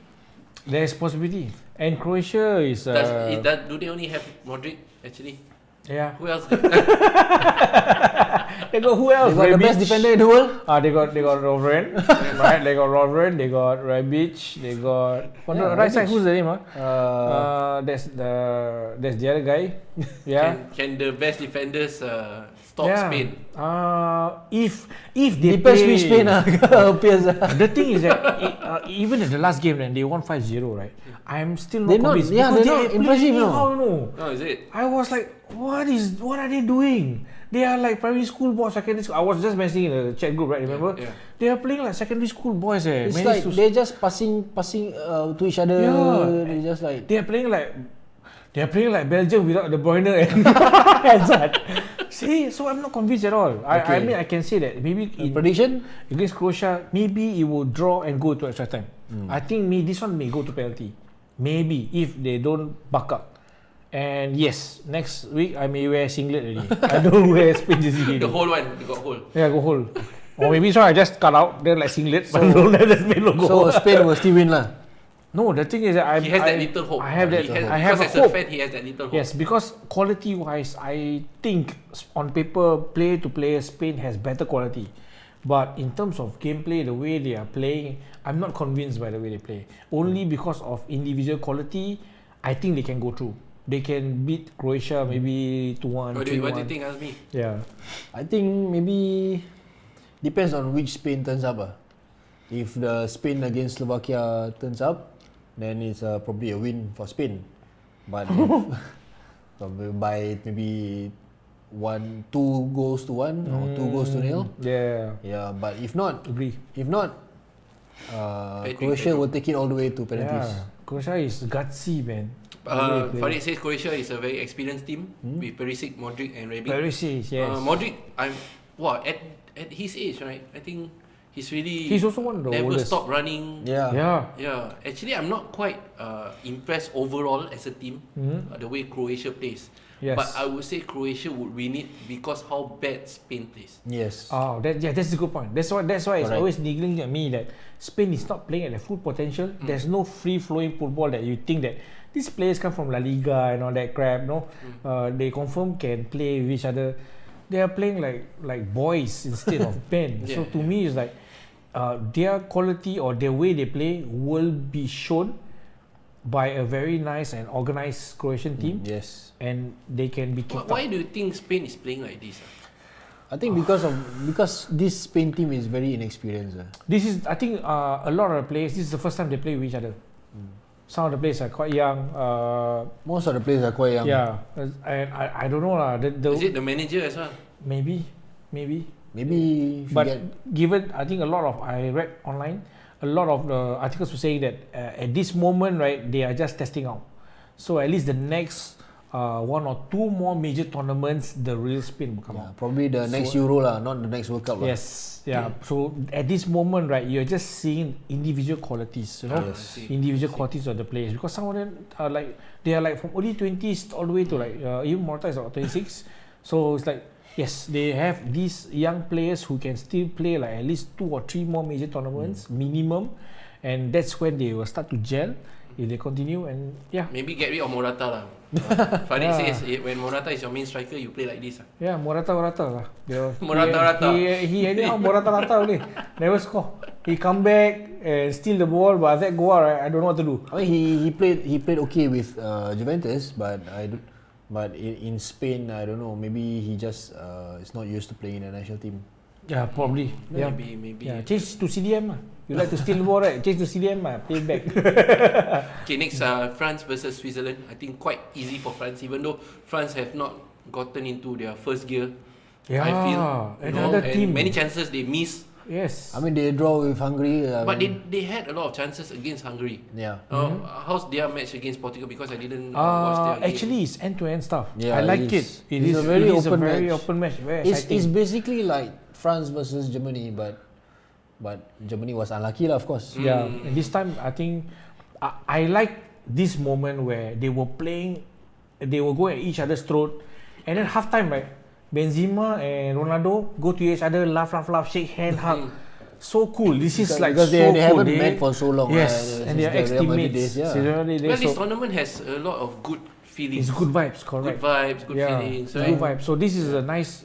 There's possibility. And Croatia is Do they only have Modric actually? yeah. Who else? They got who else? They got the best defender in the world. They got Lovren, right? They got Lovren. They got Rebic. They got on the right side. Rebic. Who's the name? There's the other guy. Yeah. Can the best defenders stop Yeah. Spain? If they Depends play, which Spain appears. The thing is that even at the last game, then they won 5-0, right? I'm still not They're not- convinced. yeah, because they're they not play impressive, no. anyhow, you know. Oh, is it? I was like, what are they doing? They are like primary school boys, secondary school. I was just messaging in the chat group, right? Remember? Yeah. They are playing like secondary school boys. It's Managed like to- they're just passing to each other. Yeah. They just like They are playing like Belgium without De Bruyne and Hazard. See, so I'm not convinced at all. I Okay. mean, I can say that maybe prediction. against Croatia, maybe it will draw and go to extra time. I think this one may go to penalty. Maybe if they don't buck up. And yes, next week I may wear singlet already. I don't wear Spain jersey. The whole one, you got whole. Yeah, go whole. Or maybe so I just cut out then like singlet, but don't have the Spain logo. So Spain will still win lah. no, the thing is that He has that little hope. I have that. I have a because as a hope. fan, he has that little hope. Yes, because quality-wise, I think on paper, player to player, Spain has better quality. But in terms of gameplay, the way they are playing, I'm not convinced by the way they play. Only because of individual quality, I think they can go through. They can beat Croatia maybe 2-1, What do you 3-1. think, ask me? Yeah. I think maybe depends on which Spain turns up. If the Spain against Slovakia turns up, then it's probably a win for Spain. But if, by maybe 2 goals to 1 or 2 goals to 0. Yeah. Yeah, but if not, Agree. Croatia will take it all the way to penalties. Yeah. Croatia is gutsy, man. The way they play. Farid says Croatia is a very experienced team with Perisic, Modric, and Rebic. Very serious, yes. Modric, at his age, right? I think he's really He's also one of the never oldest. stopped running. Yeah. Yeah, actually, I'm not quite impressed overall as a team the way Croatia plays. Yes. But I would say Croatia would win it because how bad Spain plays. Yes. Oh, that's a good point. That's why it's Correct. always niggling at me that Spain is not playing at their full potential. There's no free-flowing football that you think that these players come from La Liga and all that crap. No, they confirm can play with each other. they are playing like boys instead of men. Yeah. So to me, it's like their quality or their way they play will be shown by a very nice and organized Croatian team, Yes. and they can be kicked Why out. do you think Spain is playing like this? I think because this Spain team is very inexperienced. This is, I think, a lot of the players. This is the first time they play with each other. Some of the players are quite young. Most of the players are quite young. Yeah, and I don't know lah. Is it the manager as well? Maybe. Maybe if you But get given, I think I read online, a lot of the articles were saying that at this moment, right, they are just testing out. So at least the next 1 or 2 more major tournaments, the real Spain will come out. probably the next Euro lah, not the next World Cup lah. Yes, yeah. So at this moment, right, you're just seeing individual qualities, you know, Yes. individual qualities of the players, because some of them are like, they are like from early 20s all the way to like even Morata is about 26. So it's like, yes, they have these young players who can still play like at least 2 or 3 more major tournaments minimum, and that's when they will start to gel if they continue. And yeah, Maybe get rid of Morata lah. Farid says when Morata is your main striker, you play like this. yeah, Morata lah. Morata. He anyhow Morata only. Never score. He come back and steal the ball, but that goal, right, I don't know what to do. I mean, he played okay with Juventus, but in Spain, I don't know. Maybe he just is not used to playing in the national team. Yeah, probably. Yeah. Maybe. Yeah, change to CDM lah. You like to steal the ball, right? Change to CDM lah. Play back. Okay, next France versus Switzerland. I think quite easy for France, even though France have not gotten into their first gear. Yeah, I feel another and team. many chances they miss. Yes. I mean, they draw with Hungary. But they had a lot of chances against Hungary. Yeah. How's their match against Portugal? Because I didn't watch their game. Actually, it's end-to-end stuff. Yeah, I like it it. is. It It's is a very it is open a very match. open match. Very It's exciting. basically like France versus Germany, but Germany was unlucky lah, of course. Yeah, and this time I think I like this moment where they were playing, they were going at each other's throat, and then halftime, right, Benzema and Ronaldo go to each other, laugh, shake hand, hug. So cool. This is like Because so they cool. haven't met for so long. Yes, and they are since the Real Madrid ex-teammates. days, yeah. Well, this So tournament has a lot of good feelings. it's good vibes, Good correct? vibes, good Yeah, feelings. it's Right? good vibes. So this is a nice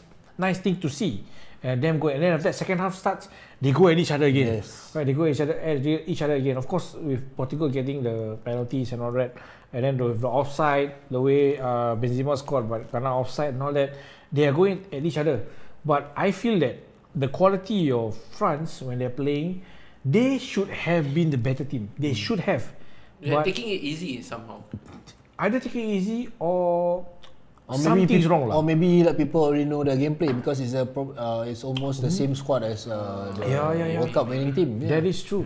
thing to see. And them go, and then after that second half starts, they go at each other again. Yes. Right, they go at each other again. Of course, with Portugal getting the penalties and all that, and then with the offside, the way Benzema scored, but karena offside and all that, they are going at each other. But I feel that the quality of France when they're playing, they should have been the better team. They should have. They're But taking it easy somehow. either taking it easy or maybe something's wrong lah. Or maybe like people already know the gameplay because it's almost the same squad as the Yeah. World Cup winning team. Yeah. That is true.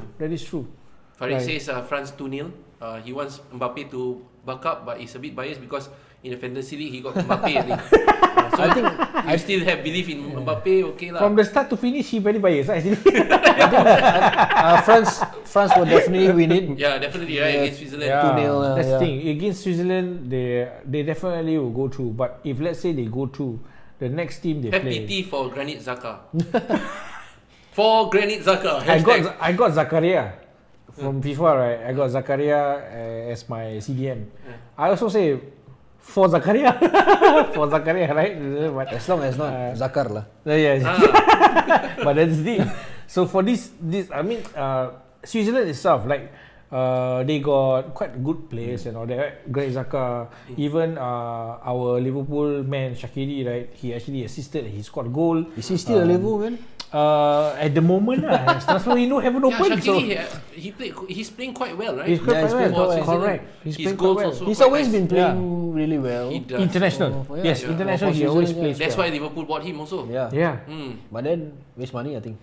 Farid Right. says France 2-0. He wants Mbappe to back up, but he's a bit biased because in the fantasy league he got Mbappe. I think. So I think I still have belief in Mbappe. Okay lah. From the start to finish, he very biased. Actually. France will definitely win it. Yeah, definitely right Yeah. against Switzerland. 2-0, That's the yeah. thing. Against Switzerland, they definitely will go through. But if let's say they go through, the next team they play. FPT for Granit Xhaka. For Granit Xhaka. I got Zakaria from FIFA, right? I got Zakaria as my CDM. I also say for Zakaria, for Zakaria, right? But As long as not Zakar lah. yeah. But that's the thing. So for this I mean, Switzerland itself, like they got quite good players and all that. Right? Granit Xhaka, even our Liverpool man Shaqiri, right? He actually assisted. He scored a goal. Is he still a Liverpool man? At the moment, transfer window haven't Yeah, opened. So Shaqiri, he's playing quite well, right? he's playing Yeah, he's quite playing well. quite well. Correct. He's His playing goals quite well. also He's quite always nice. been playing really well. He does. International. Oh, yeah. Yes, Yeah. international. For He always Switzerland, plays. That's well. why Liverpool bought him also. Yeah. Yeah. But then waste money, I think.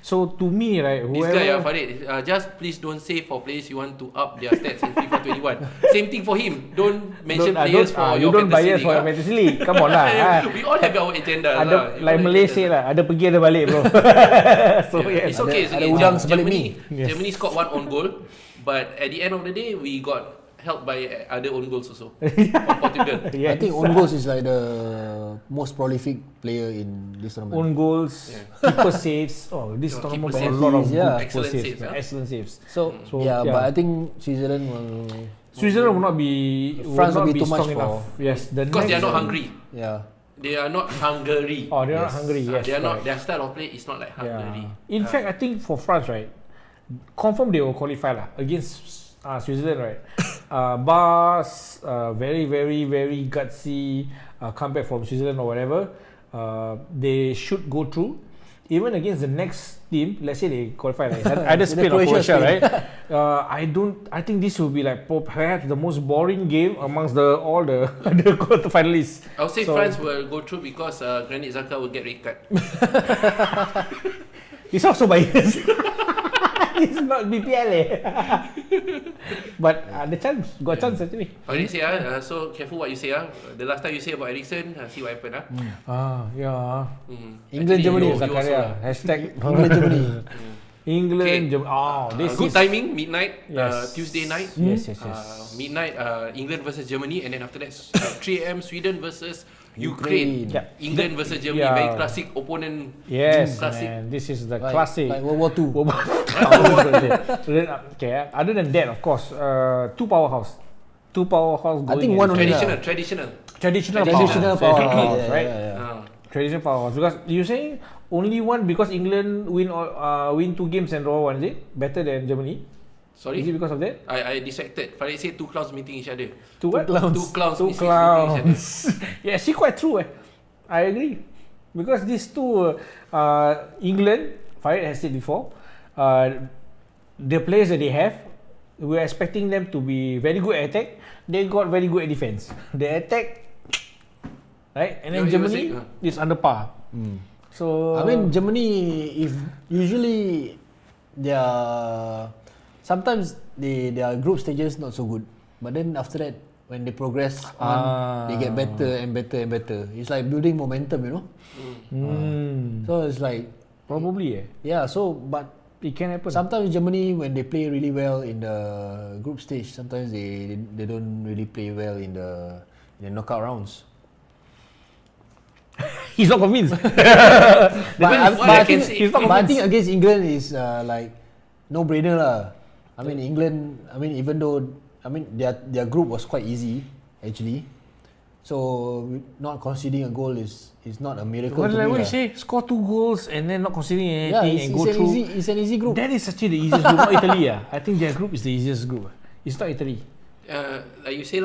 So to me, right, This guy, whoever. Farid, just please don't say for players you want to up their stats in FIFA 21. Same thing for him. Don't mention players for you your don't fantasy bias league. for your fantasy league. Come on lah. We all have our agenda. Ada like Malaysia lah. Ada pergi ada balik bro. So Yeah. yes. It's okay. It's Ada okay. udang sebalik Germany, mi. Yes. Germany scored one own goal, but at the end of the day, we got helped by other own goals also from Portugal. Yes. I think own goals is like the most prolific player in this tournament. Own goals, Yeah. keeper saves. Oh, this Yeah, tournament keeper got a saves. lot of Yeah. good Excellent keeper saves, huh? Excellent saves. So, So, yeah, yeah. but I think Switzerland will Switzerland will not be France will be too much strong enough. Yes, the Because they are next- not hungry. yeah. They are not Hungary. Oh, they're not Hungary. Yes, they are not. correct. Their style of play is not like Hungary. In fact, I think for France, right, confirm they will qualify lah against Switzerland, right? Bars, very, very, very gutsy comeback from Switzerland or whatever. They should go through. Even against the next team, let's say they qualify, like either Spain or Croatia, right? I think this will be like perhaps the most boring game amongst all the quarter finalists. I would say France will go through because Granit Xhaka will get red card. He's also biased. He's not BPL But the got chance actually. Already say so careful what you say The last time you say about Eriksen, see what happened Yeah. England, Germany, Zakaria. Hashtag England, Germany. England, Germany. This good is timing, midnight, Yes. Tuesday night. Yes. Midnight, England versus Germany, and then after that 3 a.m. Sweden versus Ukraine. Yeah. England versus Germany, Yeah. very classic opponent. Yes, Classic. man. This is the Like, classic. like World War II. So then, okay. Other than that, of course, two powerhouse going. I think one only Traditional, lah. traditional. Traditional power, powerhouse, right? Ah. Traditional powerhouse. Because you saying only one because England win 2 games and draw 1, is it? Better than Germany? Sorry, Is it because of that? I distracted. Farid said 2 clowns meeting each other. Two what? Two clowns Two meeting each other. clowns. Yeah, actually quite true. I agree. Because these two, England, Farid has said before, the players that they have, we're expecting them to be very good at attack. They got very good at defense. The attack, right? And then Yeah, you were Germany saying, is under par. So I mean, Germany, if usually sometimes their group stages not so good, but then after that, when they progress on, they get better and better and better. It's like building momentum, you know. So it's like probably So but it can happen. sometimes Germany, when they play really well in the group stage, sometimes they don't really play well in the knockout rounds. He's not convinced. But I can say- I think against England is like no brainer lah. I mean England. I mean even though their group was quite easy actually, so not conceding a goal is not a miracle. What to me you lah. say? Score 2 goals and then not conceding Yeah, anything and go it's through. it's an easy group. That is actually the easiest group. Not Italy. I think their group is the easiest group. It's not Italy. Like you say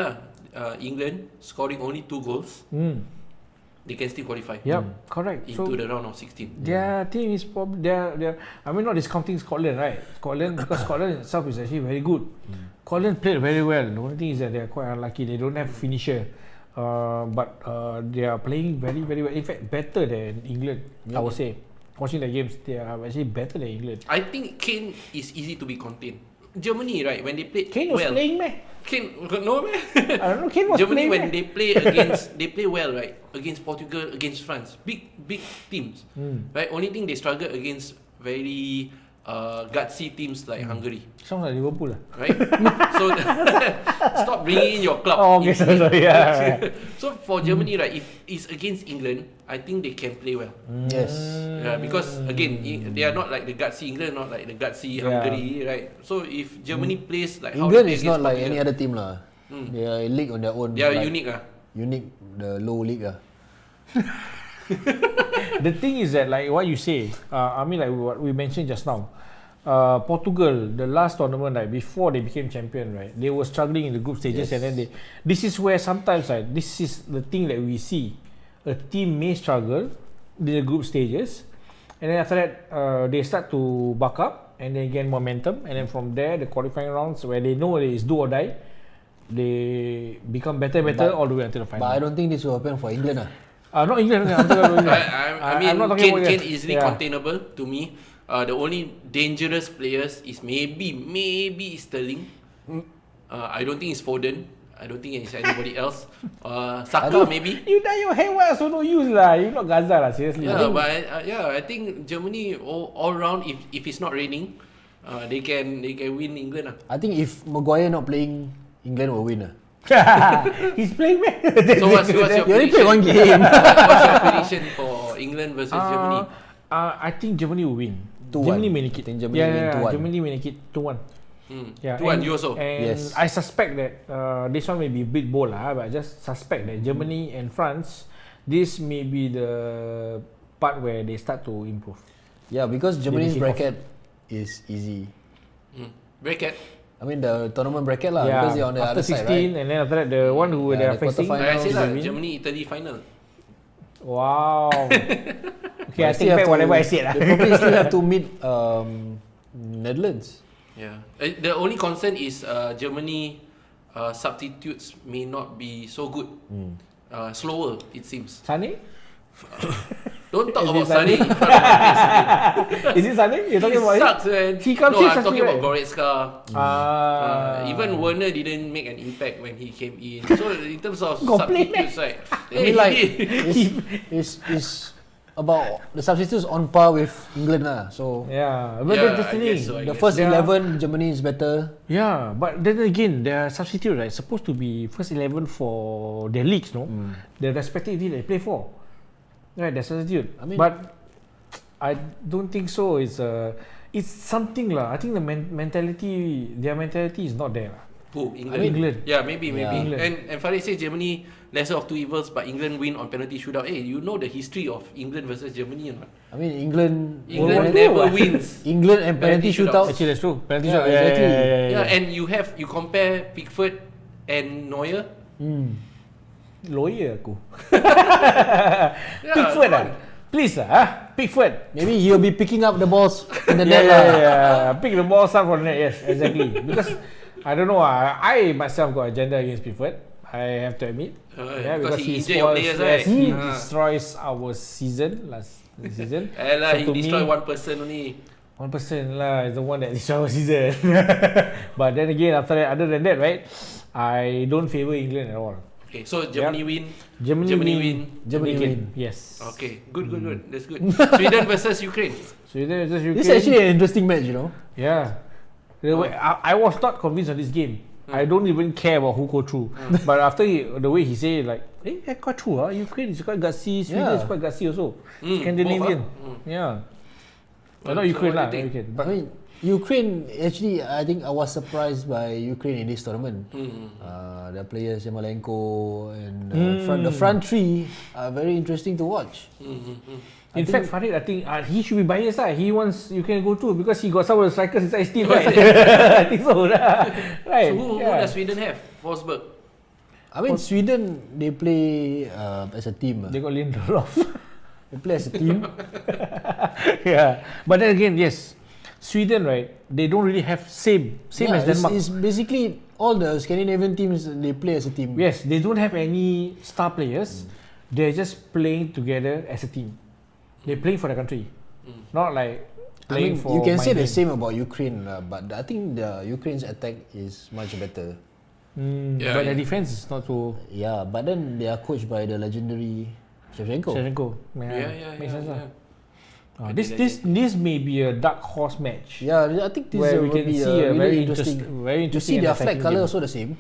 England scoring only 2 goals, they can still qualify Yep, correct. into the round of 16. Their team is probably I mean, not discounting Scotland, right? Scotland, because Scotland itself is actually very good. Scotland played very well. The only thing is that they are quite unlucky. They don't have finisher, but they are playing very, very well. In fact, better than England. I would say, watching the games, they are actually better than England. I think Kane is easy to be contained. Germany, right, when they played Kane was well, playing, man. Kane no man. I don't know. Kane was Germany playing. when meh? they play against they play well, right, against Portugal, against France, big teams, right. Only thing they struggle against very gutsy teams like Hungary, Sounds like Liverpool, lah. right? So stop bringing in your club. Oh, okay, sorry. Yeah. So for Germany, right, if it's against England, I think they can play well. Yes. Yeah, because again, they are not like the gutsy England, not like the gutsy Hungary, right? So if Germany plays like how England they is play not against like Portugal, any other team lah. They are a league on their own. they are like unique. Unique, the low league ah. The thing is that, like what you say, I mean, like what we mentioned just now, Portugal, the last tournament, right, before they became champion, right, they were struggling in the group stages, and then this is where sometimes, right, this is the thing that we see, a team may struggle in the group stages, and then after that, they start to buck up, and they gain momentum, and then from there, the qualifying rounds, where they know it is do or die, they become better all the way until the final. But I don't think this will happen for England ah. Not England. I mean, I'm not talking about Kane that. easily Yeah. containable to me. The only dangerous players is maybe Sterling. I don't think it's Foden. I don't think it's anybody else. Saka maybe. You dye your hair white, so no use lah. You not Gaza lah, seriously. Yeah, but I think Germany all round, if it's not raining, they can win England. I think if Maguire not playing, England will win ah. He's playing man. So what's your You only play one prediction? game. What's your prediction for England versus Germany? I think Germany will win. 2-1. Germany may make it. Think Germany win 2-1. Germany may make it 2-1. Yeah, 2-1, you also? And Yes. I suspect that this one may be a bit bold lah, but I just suspect that Germany and France, this may be the part where they start to improve. Yeah, because Germany's kick off. bracket is easy. Bracket. I mean the tournament bracket lah, because they're on the after other 16 side, right? and then after that the one who they Yeah, are the facing. quarterfinals. I say lah, Germany. Germany, Italy final. Wow. Okay, I But take back whatever I said lah. They probably still have to meet Netherlands. Yeah. The only concern is Germany substitutes may not be so good. Slower, it seems. Sane? Don't talk Is about it Sané? Sané in front of my face again. Is it Sane? You're He talking about sucks, man. He comes No, in I'm such talking right? about Goretzka. Even Werner didn't make an impact when he came in. So in terms of Complain, substitutes, right? I mean, like, it's about the substitutes on par with England lah. So Yeah, but Yeah, that's the I thing. guess so, I the guess. first Yeah. 11, Germany is better. Yeah, but then again, their substitute right supposed to be first 11 for their leagues, no? The respective league they play for. Right, their substitute. I mean- but I don't think so. It's something lah. I think the their mentality is not there lah. Who? England? I mean, England. Yeah, maybe. Yeah. England. And Farid says Germany lesser of two evils, but England win on penalty shootout. Hey, you know the history of England versus Germany or not? I mean, England England War never II. wins. England and penalty Penalty shootout. shootouts. Actually, that's true. Penalty Yeah, shot. exactly. Yeah, and you compare Pickford and Neuer. Lawyer aku. Yeah, Pickford come ah. on. Please ah, Pickford. Maybe he'll be picking up the balls in the net Yeah, lah. yeah. Pick the balls up from the net. Yes, exactly. Because I don't know. I myself got agenda against Pickford. I have to admit. Because he injured your players, right? He Ah. destroys our season last season. Ella, So to he destroyed me, one person only. 1% lah is the one that destroyed our season. But then again, after that, other than that, right, I don't favor England at all. Okay, so Germany win. Germany win. Germany Again, win. Yes. Okay, good. That's good. Sweden versus Ukraine. Sweden versus UK. This is actually an interesting match, you know. Yeah. The way, I was not convinced of this game. I don't even care about who go through. But after the way he said, like, quite true, Ukraine is quite gutsy, Sweden is Yeah. quite gutsy also. Mm, Scandinavian. both, Yeah. Well, Not so Ukraine what lah, do you think? Ukraine. I But mean, Ukraine actually, I think I was surprised by Ukraine in this tournament. The players Yamalenko and the front three are very interesting to watch. in fact, Farid, I think he should be biased. He wants Ukraine to go through because he got some of the strikers inside his team, right? I think so. Right. So who does Sweden have? Forsberg. I mean, Sweden, they play as a team. They got Lindelof. They play as a team. Yeah. But then again, yes, Sweden, right? They don't really have same Yeah, as Denmark. It's basically all the Scandinavian teams, they play as a team. Yes, they don't have any star players. They're just playing together as a team. They're playing for the country, not like I playing mean, for. you can my say the name. same about Ukraine, but I think the Ukraine's attack is much better. Yeah, But the yeah. defense is not so. Yeah, but then they are coached by the legendary Shevchenko. Shevchenko. Yeah. Makes sense lah. Yeah, This may be a dark horse match. Yeah, I think this Where we will can be see a really very interesting. very You interesting. see their and flag exciting color game. also the same.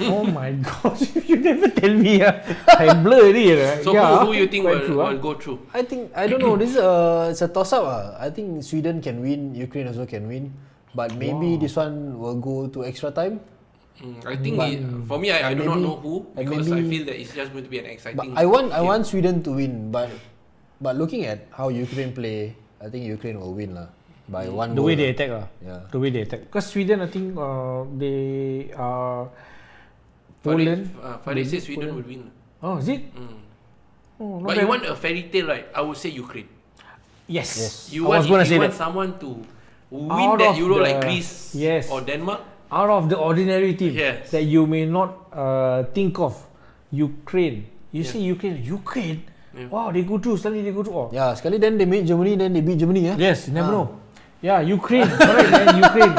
Oh my gosh! You never tell me. I blur already. So yeah, who you think quite true, will go through? I don't know. This is it's a toss up. I think Sweden can win. Ukraine also can win. But maybe this one will go to extra time. I think for me, I do not know who because I feel that it's just going to be an exciting. But I want game. Sweden to win. But looking at how Ukraine play, I think Ukraine will win lah by one The goal. way they lah. attack Yeah. The way they attack. Because Sweden, I think they are Poland. Farid says Sweden will win. Oh, is it? Oh, not But bad. you want a fairy tale, right? I would say Ukraine. Yes. You I want was gonna if say you want that. someone to win Out that of Euro like the- Greece yes. or Denmark. Out of the ordinary team Yes. that you may not think of, Ukraine. You Yeah. see Ukraine. Yeah. Wow, they go through. Suddenly they go through. Oh. Yeah, sekali then they meet Germany, then they beat Germany. Yeah. Yes, you never know. Yeah, Ukraine. Correct, man. Ukraine.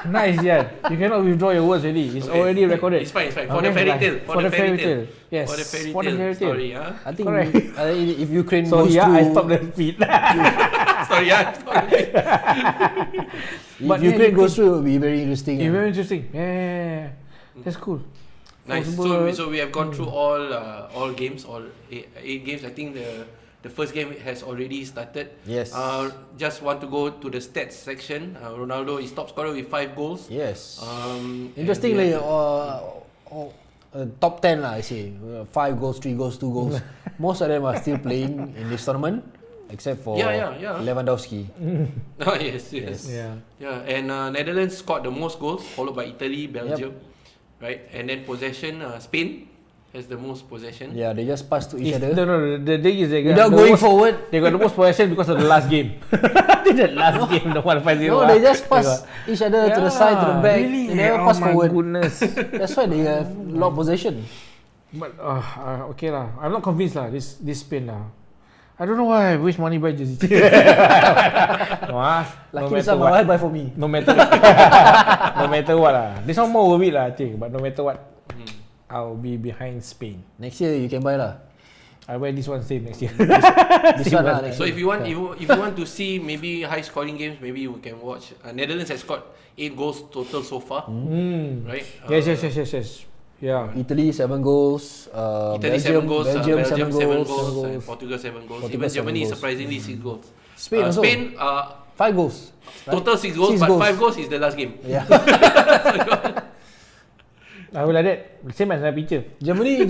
Nice, yeah. You cannot withdraw your words already. It's Okay. already recorded. It's fine. For Okay, the fairy like, tale. for the fairy tale. Yes. For the fairy for the tale fairy tale. story. Huh? I think Correct. if Ukraine So goes yeah, through, I stopped the feed. Sorry, yeah. if But yeah, Ukraine goes through, it will be very interesting. It's very interesting. Yeah. That's cool. Nice. Possible- So we have gone through all games, all eight games. I think the first game has already started. Yes. Just want to go to the stats section. Ronaldo is top scorer with 5 goals. Yes. And Interestingly, we have- top 10 lah, I say. 5 goals, 3 goals, 2 goals. Most of them are still playing in this tournament, except for Lewandowski. Yes. Yeah. And Netherlands scored the most goals, followed by Italy, Belgium, right? And then possession, Spain has the most possession. Yeah, they just pass to each other. No. The thing is, Without going forward. They got the most possession because of the last game. The last game, the 1-5-0. No, they just pass each other to the side, to the back. Really? They never pass forward. Goodness. That's why they have a lot of possession. But okay lah. I'm not convinced lah. This Spain lah. I don't know why I waste money buy jersey. Lucky some I buy for me. No matter what lah. This one more worth it lah, I think. But no matter what, I'll be behind Spain. Next year you can buy lah. I wear this one same next year. This one lah. So if you want to see maybe high scoring games, maybe you can watch. Netherlands has scored 8 goals total so far, right? Yes. Yeah. Italy 7 goals. Italy Belgium 7 goals, 7 goals. and Portugal 7 goals. Portugal Even 7 Germany goals. surprisingly 6 goals. Spain also. Spain 5 goals. Right? total 6 goals, 6 but goals. 5 goals is the last game. Yeah. I will like that. Same as my picture. Germany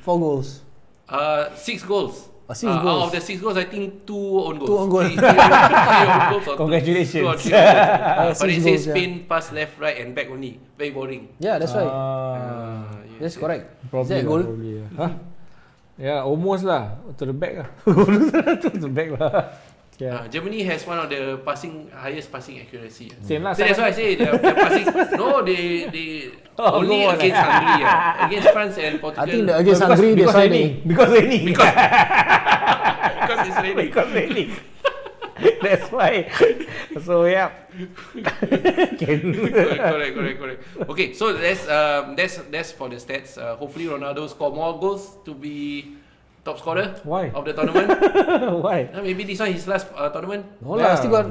4 goals. 6 goals. 6 Out goals. of the 6 goals, I think 2 own goals. 2 own goals. 3 own goals or Congratulations. 2 or 3 own goals. But 6 it says goals, yeah. Spain pass left, right, and back only. Very boring. Yeah, that's right. Yes, That's correct. Probably Is that a goal? Probably, yeah. Huh? Yeah, almost lah. To the back lah. To the back lah. Yeah. Germany has one of the highest passing accuracy. Same lah. So that's why I say they're passing. No, they only go on. against Hungary. Against France and Portugal. I think against Hungary they're signing. Because raining. because it's raining. Because raining. That's why. So yeah. Correct. Okay, so that's for the stats. Hopefully Ronaldo score more goals to be top scorer Why? of the tournament. Why? Maybe this one his last tournament. No lah, still got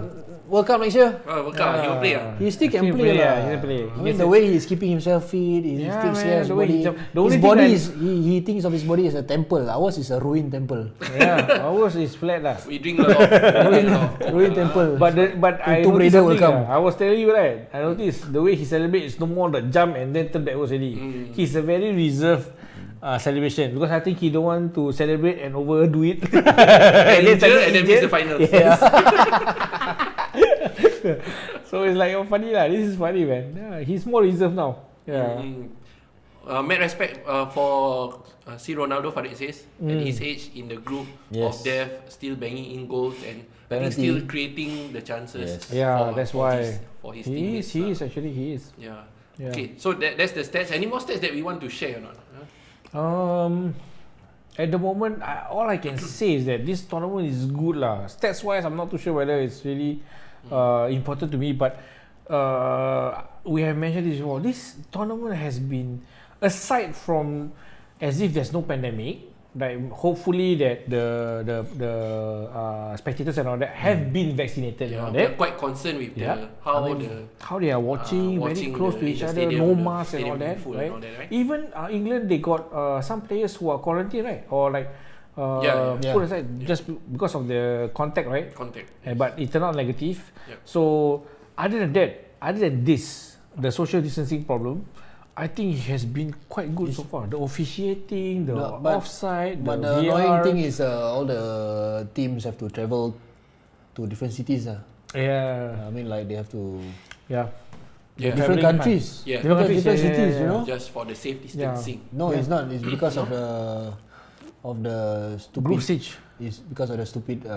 World Cup next year. World Cup, he will play. He still can play lah. He can play. I mean the way he's keeping himself fit, he still man, his the way body. he jump- the only His thing body that- is he thinks of his body as a temple. Ours is a ruined temple. Yeah, ours is flat lah. We drink a lot of Ruined temple. But I Tomb noticed Raider will something come. lah. I was telling you right. I noticed the way he celebrates is no more the jump and then turn backwards already. He's a very reserved celebration because I think he don't want to celebrate and overdo it. and then miss the finals. Yes. So it's like funny lah. This is funny, man. Yeah, he's more reserved now. Yeah. Mad respect for see Ronaldo, Farid says, at his age in the group of death, still banging in goals and I think still creating the chances. Yes. Yeah, that's why. For his He teammates. is. Yeah. Yeah. Okay, so that's the stats. Any more stats that we want to share or not? At the moment, all I can say is that this tournament is good lah. Stats wise, I'm not too sure whether it's really important to me, but we have mentioned this before. This tournament has been, aside from as if there's no pandemic, like hopefully that the spectators and all that have been vaccinated and all We're that. quite concerned with How they are watching very close to each other, no mask and all that, right? Even England, they got some players who are quarantined, right? Or like put aside just because of the contact, right? But it turned out negative. So other than this, the social distancing problem, I think it has been quite good so far. The officiating, the offside, but the the VAR. annoying thing is all the teams have to travel to different cities. Yeah. I mean, like they have to Travelling different countries, Yeah. Different different countries, cities. yeah. You know. Just for the safe distancing. No, it's not. It's because of the stupid. Group stage. It's because of the stupid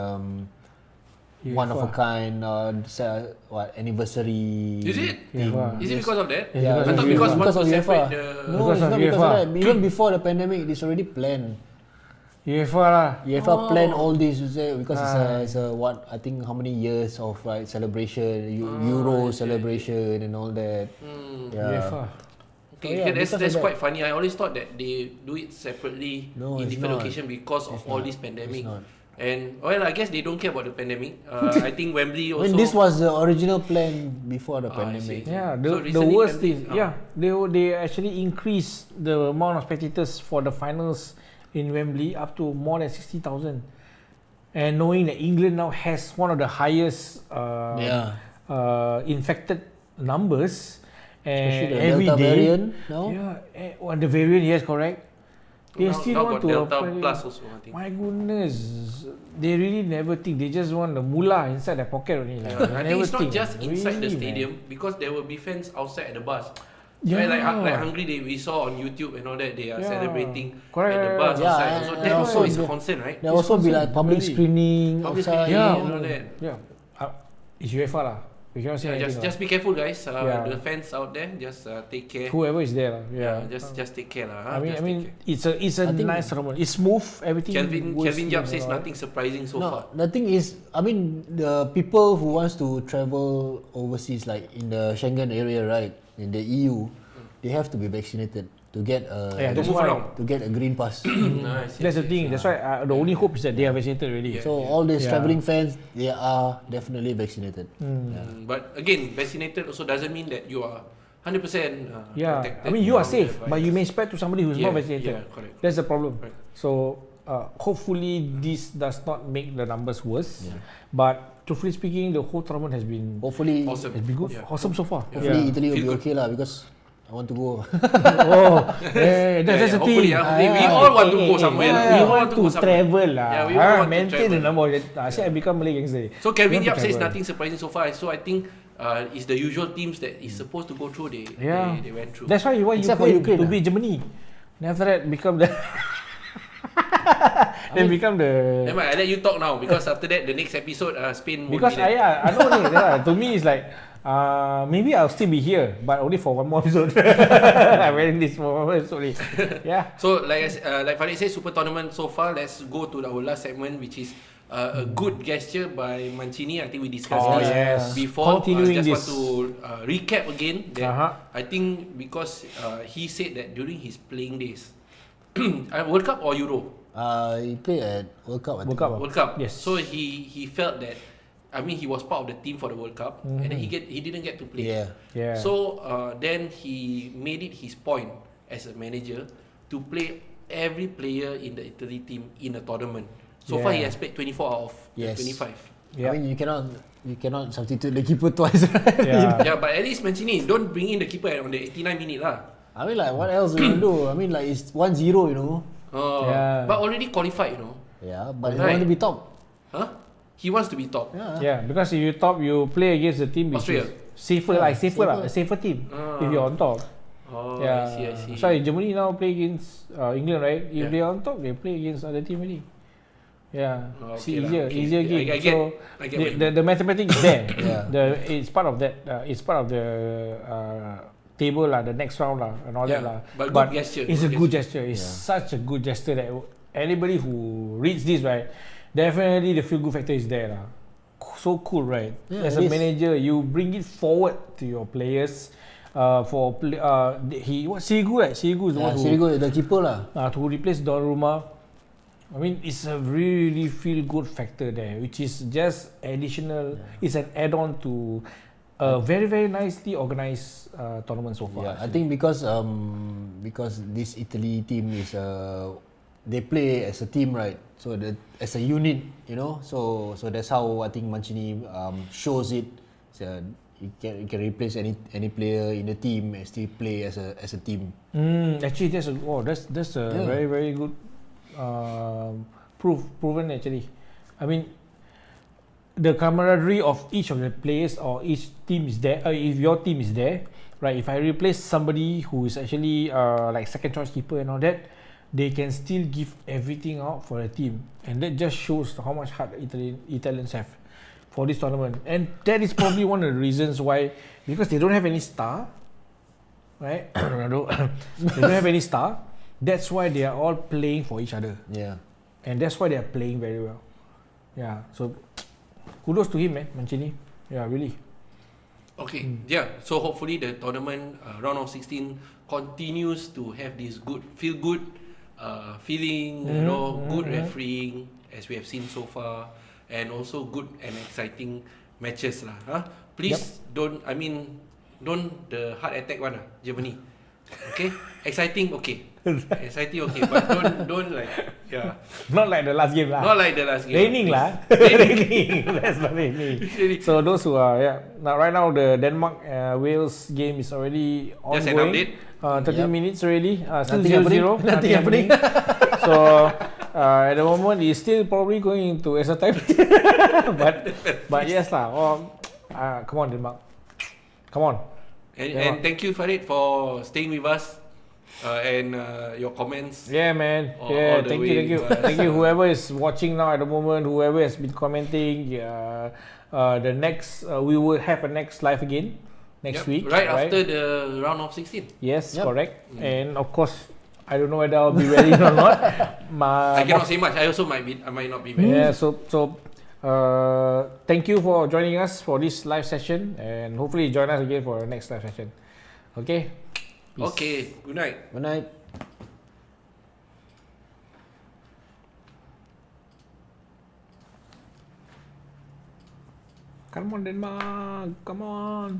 one of a kind anniversary. Is it? thing. Is it because of that? Yeah, I thought it's because want because to of UEFA. separate the. No, Because it's of not because of UEFA. that. Even before the pandemic, it's already planned. UEFA lah. UEFA planned all this because it's a what I think how many years of celebration, Euro celebration and all that. UEFA. Okay, because that's of that. quite funny. I always thought that they do it separately No, in it's different not. location because of all this pandemic. It's not. And I guess they don't care about the pandemic. I think Wembley also. When this was the original plan before the I pandemic. see. Yeah, So the recently worst pandemic- is they actually increased the amount of spectators for the finals in Wembley up to more than 60,000. And knowing that England now has one of the highest infected numbers, Especially the every Delta day, variant now. the variant, yes, correct. They Now still want got to Delta apply- Plus also, I think. My goodness, they really never think. They just want the moolah inside their pocket only. Like, Yeah, I they think never it's not think. just inside the Really, stadium because there will be fans outside at the bus. Yeah. Right, like Hungary, we saw on YouTube and all that they are Yeah. celebrating Correct, at the correct, bus yeah. outside. Yeah, So and that also also is a the- concern, right? There will also be like public Really. screening Public outside. screening Yeah. and all that. It's UEFA lah. We cannot say Yeah, anything just lah. be careful, guys. Yeah. The fans out there, just take care. Whoever is there lah. Yeah, Yeah. just take care lah. I Just mean, take care. it's a I think- nice tournament. It's smooth. Everything. Kelvin goes Jab smooth says and all. nothing surprising so far. No, the thing is, I mean, the people who wants to travel overseas, like in the Schengen area, right, in the EU, they have to be vaccinated to get Yeah, To that's move why. around. to get a green pass. Nice. That's the thing. That's why the only hope is that they are vaccinated already. Yeah. So all these Yeah. traveling fans, they are definitely vaccinated. But again, vaccinated also doesn't mean that you are 100% Yeah, protected I mean you are from safe, the but you may spread to somebody who's not Yeah, vaccinated. yeah, correct. That's the problem. Right. So hopefully this does not make the numbers worse. But truthfully speaking, the whole tournament has been Hopefully, Awesome. good, Yeah. awesome so far. hopefully Yeah. Italy will Feel be good. okay lah because I want to go. Oh, that's the hopefully, thing. hopefully. We all want to go somewhere. We all want to go somewhere. travel lah. Yeah, we all want to Maintain the travel. number. I say I become Malay gangster. So Kelvin We want Yap to says travel. nothing surprising so far. So I think it's the usual teams that is supposed to go through. Yeah. They went through. That's why Except for Ukraine Ukraine to lah. beat Germany. Then after that become the then become the Never mind, I let you talk now because after that the next episode Spain won't because be there. I know ni, to me it's like maybe I'll still be here but only for one more episode. I'm wearing this for one more episode only. Yeah. So like Farid said, super tournament so far. Let's go to our last segment, which is a good gesture by Mancini. I think we discussed Oh, this yes. before. Continuing just this. want to recap again that Uh-huh. I think because he said that during his playing days, World Cup or Euro? He played at World Cup. I think. World Cup. World Cup. Yes. So he felt that. I mean, he was part of the team for the World Cup, and then he didn't get to play. Yeah. Yeah. So then he made it his point as a manager to play every player in the Italy team in a tournament. So far he Yeah. has played 24 out of Yes. 25. Yeah. I mean, you cannot substitute the keeper twice, right? Yeah. Yeah, but at least Mancini don't bring in the keeper on the 89 minute lah. I mean, like, what else you can do? I mean, like, it's 1-0, you know. Oh, Yeah. but already qualified, you know. Yeah, but he Right. want to be top. Huh? He wants to be top. Yeah. Yeah, because if you top, you play against the team which Austria. is safer, Yeah, like safer, safer. a safer team. Ah. If you're on top. Oh, Yeah. I see. So Germany now play against England, right? If Yeah. they are on top, they play against other team already. Yeah, Oh, see, okay lah, okay. easier I game. get- So I get what you the mathematics is there. Yeah. It's part of that. It's part of the table lah, the next round lah, and all that Yeah, lah. but good gesture, It's a good good gesture. It's such a good gesture that anybody who reads this, right, definitely the feel good factor is there lah. So cool, right? Yeah, As it a is. manager, you bring it forward to your players. Sirigu, right? Sirigu is the Yeah, one who Sirigu, the keeper lah. to replace Donnarumma. I mean, it's a really feel good factor there, which is just additional. It's an add-on to a very very nicely organized tournament so far. Yeah, I think because this Italy team is they play as a team, right? So as a unit, you know. So that's how I think Mancini shows it. So you can replace any player in the team and still play as a team. Actually, that's a Yeah. very very good proven actually. I mean, the camaraderie of each of the players or each team is there. If your team is there, right? If I replace somebody who is actually like second choice keeper and all that, they can still give everything out for the team, and that just shows how much heart Italians have for this tournament. And that is probably one of the reasons why, because they don't have any star, right? Ronaldo, they don't have any star. That's why they are all playing for each other, Yeah. and that's why they are playing very well. Yeah, so kudos to him, man, Mancini. Yeah, really. Okay, yeah. So hopefully the tournament round of 16 continues to have this feel good feeling, you know, good refereeing as we have seen so far, and also good and exciting matches lah. Huh? Please don't the heart attack one Germany. Okay, exciting okay, but don't like Yeah. Not like the last game lah. Not like the last game. Raining lah. Raining. That's not raining. So those who are now right now the Denmark Wales game is already Just an ongoing. update. 13 minutes already. Still Nothing happening. 0-0. Nothing happening. So at the moment it's still probably going into extra time. but yes lah. Come on Denmark. Come on. And thank you Farid for staying with us and your comments. Yeah, man. All the Thank way you, thank you, with us. thank you. Whoever is watching now at the moment, whoever has been commenting, the next we will have a next live again next Yep, week, right after the round of 16. Yes, Yep. correct. And of course, I don't know whether I'll be ready or not. I cannot say much. I also might not be ready. Yeah, so thank you for joining us for this live session, and hopefully join us again for the next live session. Okay. Peace. Okay. Good night. Good night. Come on, Denmark. Come on.